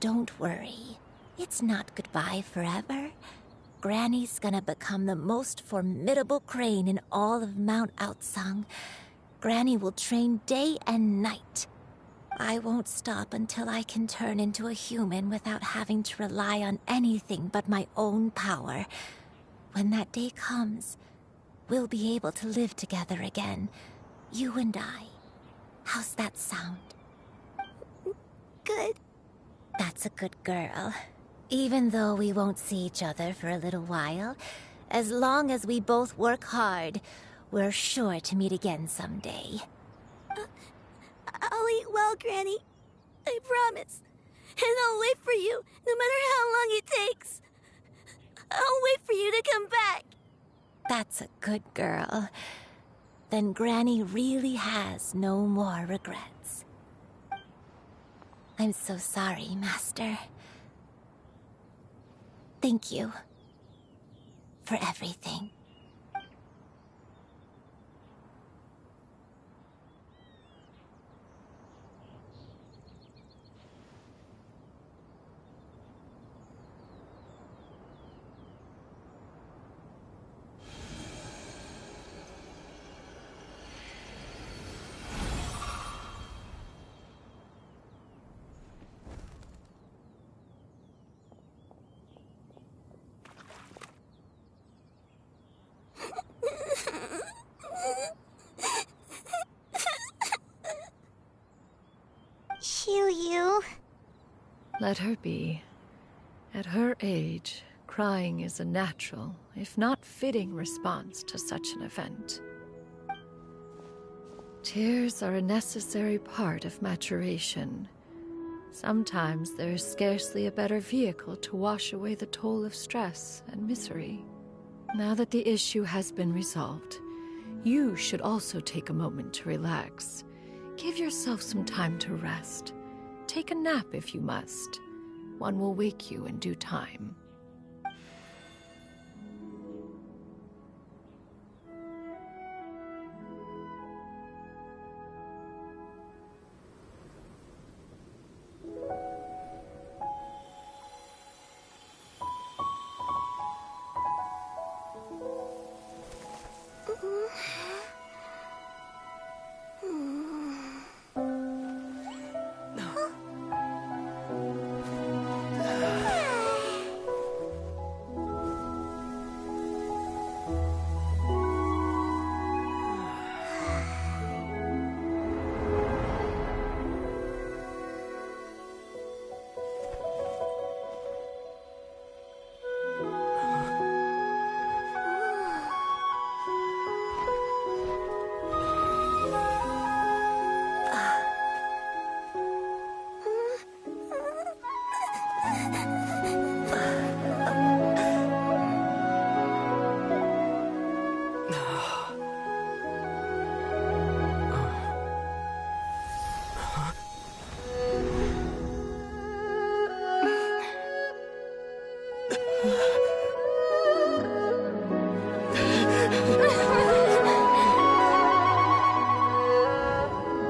Don't worry. It's not goodbye forever. Granny's gonna become the most formidable crane in all of Mount Outsong. Granny will train day and night. I won't stop until I can turn into a human without having to rely on anything but my own power. When that day comes, we'll be able to live together again. You and I. How's that sound? Good. That's a good girl. Even though we won't see each other for a little while, as long as we both work hard, we're sure to meet again someday. well, Granny. I promise. And I'll wait for you, no matter how long it takes. I'll wait for you to come back. That's a good girl. Then Granny really has no more regrets. I'm so sorry, Master. Thank you for everything. Xiuyu. Let her be. At her age, crying is a natural, if not fitting, response to such an event. Tears are a necessary part of maturation. Sometimes there is scarcely a better vehicle to wash away the toll of stress and misery. Now that the issue has been resolved, you should also take a moment to relax. Give yourself some time to rest. Take a nap if you must. One will wake you in due time.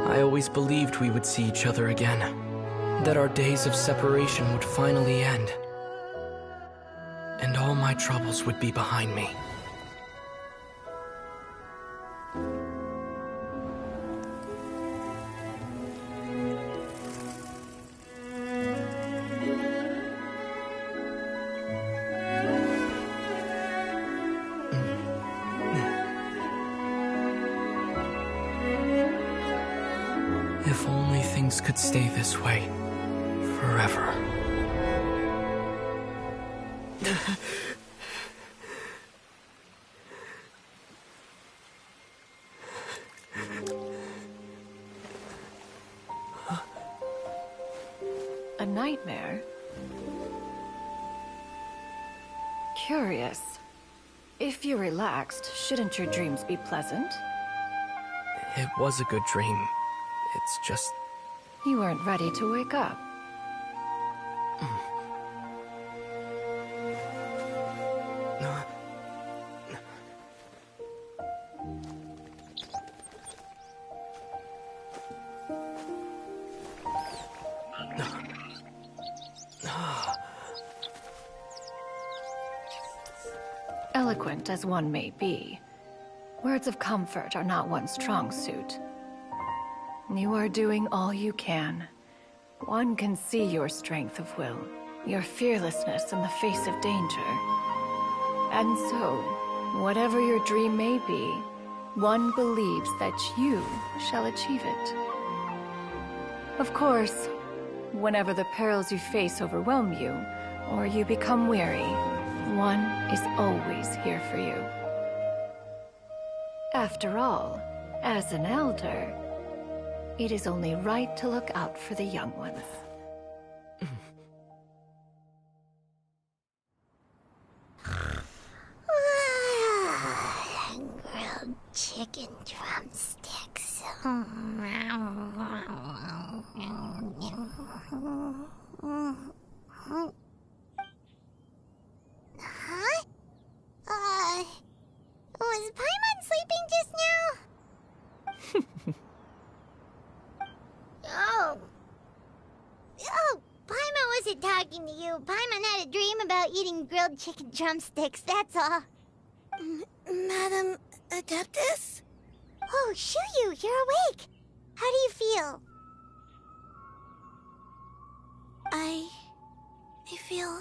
I always believed we would see each other again, that our days of separation would finally end, and all my troubles would be behind me. If only things could stay this way forever. A nightmare? Curious. If you're relaxed, shouldn't your dreams be pleasant? It was a good dream. It's just... You weren't ready to wake up. Eloquent as one may be, words of comfort are not one's strong suit. You are doing all you can. One can see your strength of will, your fearlessness in the face of danger. And so, whatever your dream may be, one believes that you shall achieve it. Of course, whenever the perils you face overwhelm you, or you become weary, one is always here for you. After all, as an elder, It is only right to look out for the young ones. Grilled chicken drumsticks. Huh? Was Paimon sleeping just now? Oh, Paimon wasn't talking to you. Paimon had a dream about eating grilled chicken drumsticks, that's all. Madam Adeptus? Oh, Shuyu, you're awake. How do you feel? I feel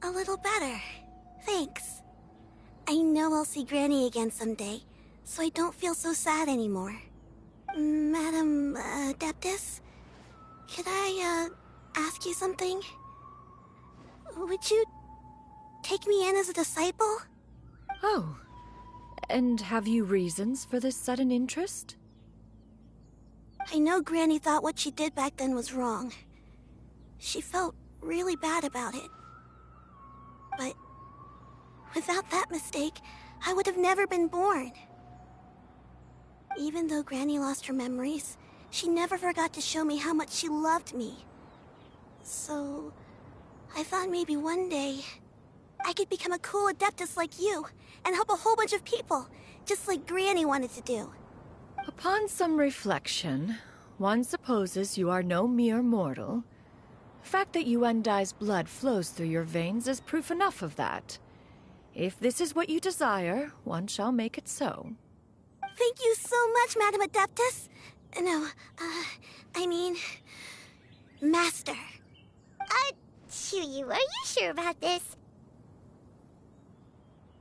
a little better. Thanks. I know I'll see Granny again someday, so I don't feel so sad anymore. Madam Adeptus? Could I, ask you something? Would you take me in as a disciple? Oh, and have you reasons for this sudden interest? I know Granny thought what she did back then was wrong. She felt really bad about it. But without that mistake, I would have never been born. Even though Granny lost her memories, she never forgot to show me how much she loved me. So, I thought maybe one day I could become a cool Adeptus like you and help a whole bunch of people, just like Granny wanted to do. Upon some reflection, one supposes you are no mere mortal. The fact that Yuendai's blood flows through your veins is proof enough of that. If this is what you desire, one shall make it so. Thank you so much, Madam Adeptus. No, I mean, Master. Shuyu, are you sure about this?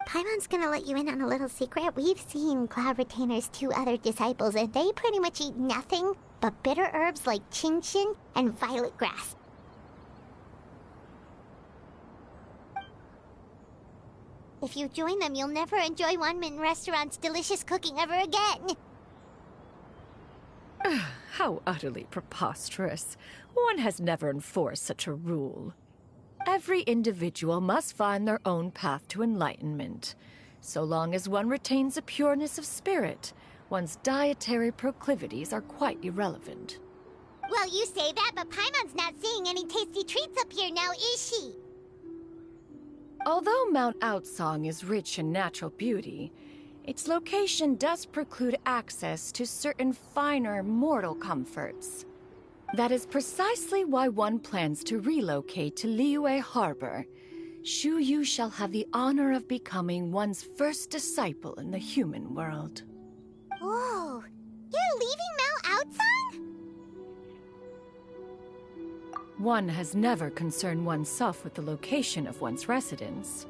Paimon's gonna let you in on a little secret. We've seen Cloud Retainer's 2 other disciples, and they pretty much eat nothing but bitter herbs like Genshin and violet grass. If you join them, you'll never enjoy Wanmin Restaurant's delicious cooking ever again. How utterly preposterous. One has never enforced such a rule. Every individual must find their own path to enlightenment. So long as one retains a pureness of spirit, one's dietary proclivities are quite irrelevant. Well, you say that, but Paimon's not seeing any tasty treats up here now, is she? Although Mount Outsong is rich in natural beauty, its location does preclude access to certain finer mortal comforts. That is precisely why one plans to relocate to Liyue Harbor. Shuyu shall have the honor of becoming one's first disciple in the human world. Whoa, you're leaving Mount Outsong? One has never concerned oneself with the location of one's residence.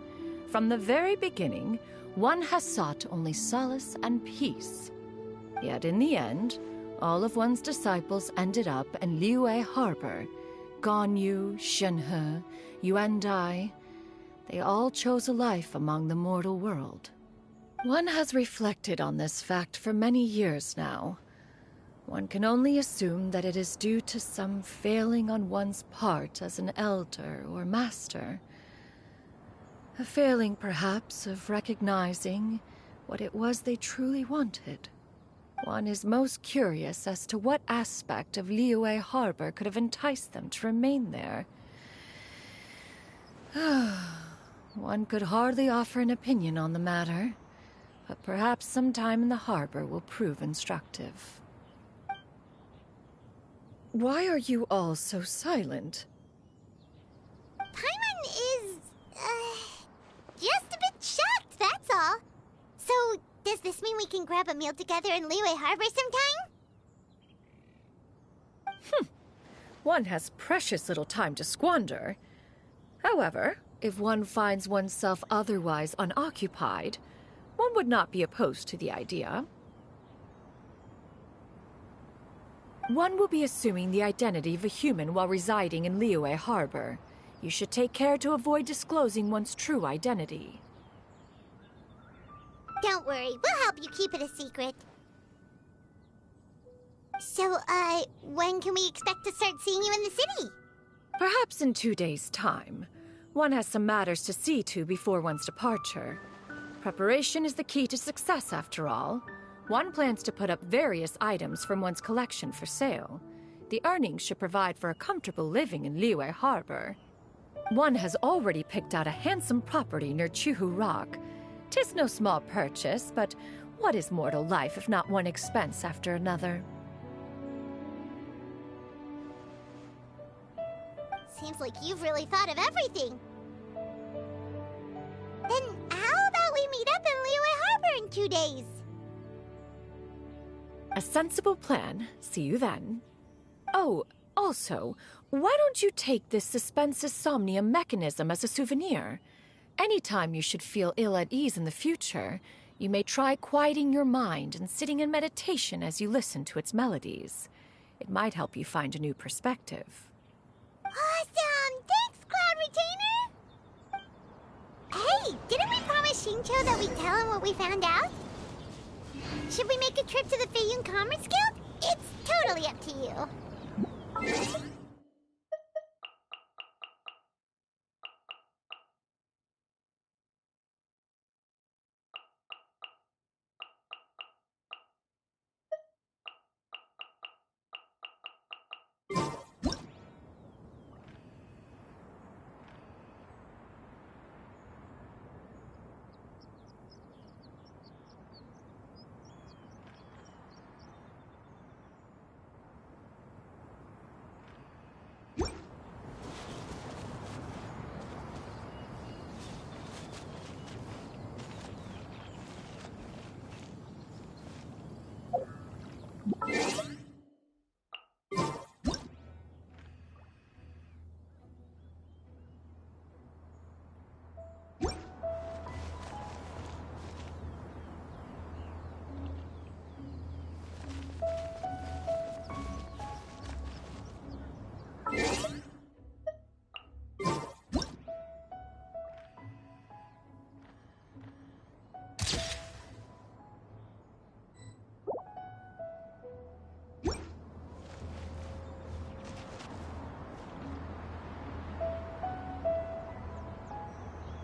From the very beginning, one has sought only solace and peace. Yet in the end, all of one's disciples ended up in Liyue Harbor. Ganyu, Shenhe, Yuendai. They all chose a life among the mortal world. One has reflected on this fact for many years now. One can only assume that it is due to some failing on one's part as an elder or master. A failing, perhaps, of recognizing what it was they truly wanted. One is most curious as to what aspect of Liyue Harbor could have enticed them to remain there. One could hardly offer an opinion on the matter, but perhaps some time in the harbor will prove instructive. Why are you all so silent? Paimon is, just a bit shocked, that's all. So, does this mean we can grab a meal together in Liyue Harbor sometime? One has precious little time to squander. However, if one finds oneself otherwise unoccupied, one would not be opposed to the idea. One will be assuming the identity of a human while residing in Liyue Harbor. You should take care to avoid disclosing one's true identity. Don't worry, we'll help you keep it a secret. So, when can we expect to start seeing you in the city? Perhaps in 2 days' time. One has some matters to see to before one's departure. Preparation is the key to success, after all. One plans to put up various items from one's collection for sale. The earnings should provide for a comfortable living in Liyue Harbor. One has already picked out a handsome property near Chuhu Rock. 'Tis no small purchase, but what is mortal life if not one expense after another? Seems like you've really thought of everything. Then how about we meet up in Liyue Harbor in 2 days? A sensible plan. See you then. Oh, also, why don't you take this suspense somnium mechanism as a souvenir? Anytime you should feel ill at ease in the future, you may try quieting your mind and sitting in meditation as you listen to its melodies. It might help you find a new perspective. Awesome! Thanks, Cloud Retainer! Hey, didn't we promise Shincho that we'd tell him what we found out? Should we make a trip to the Feiyun Commerce Guild? It's totally up to you.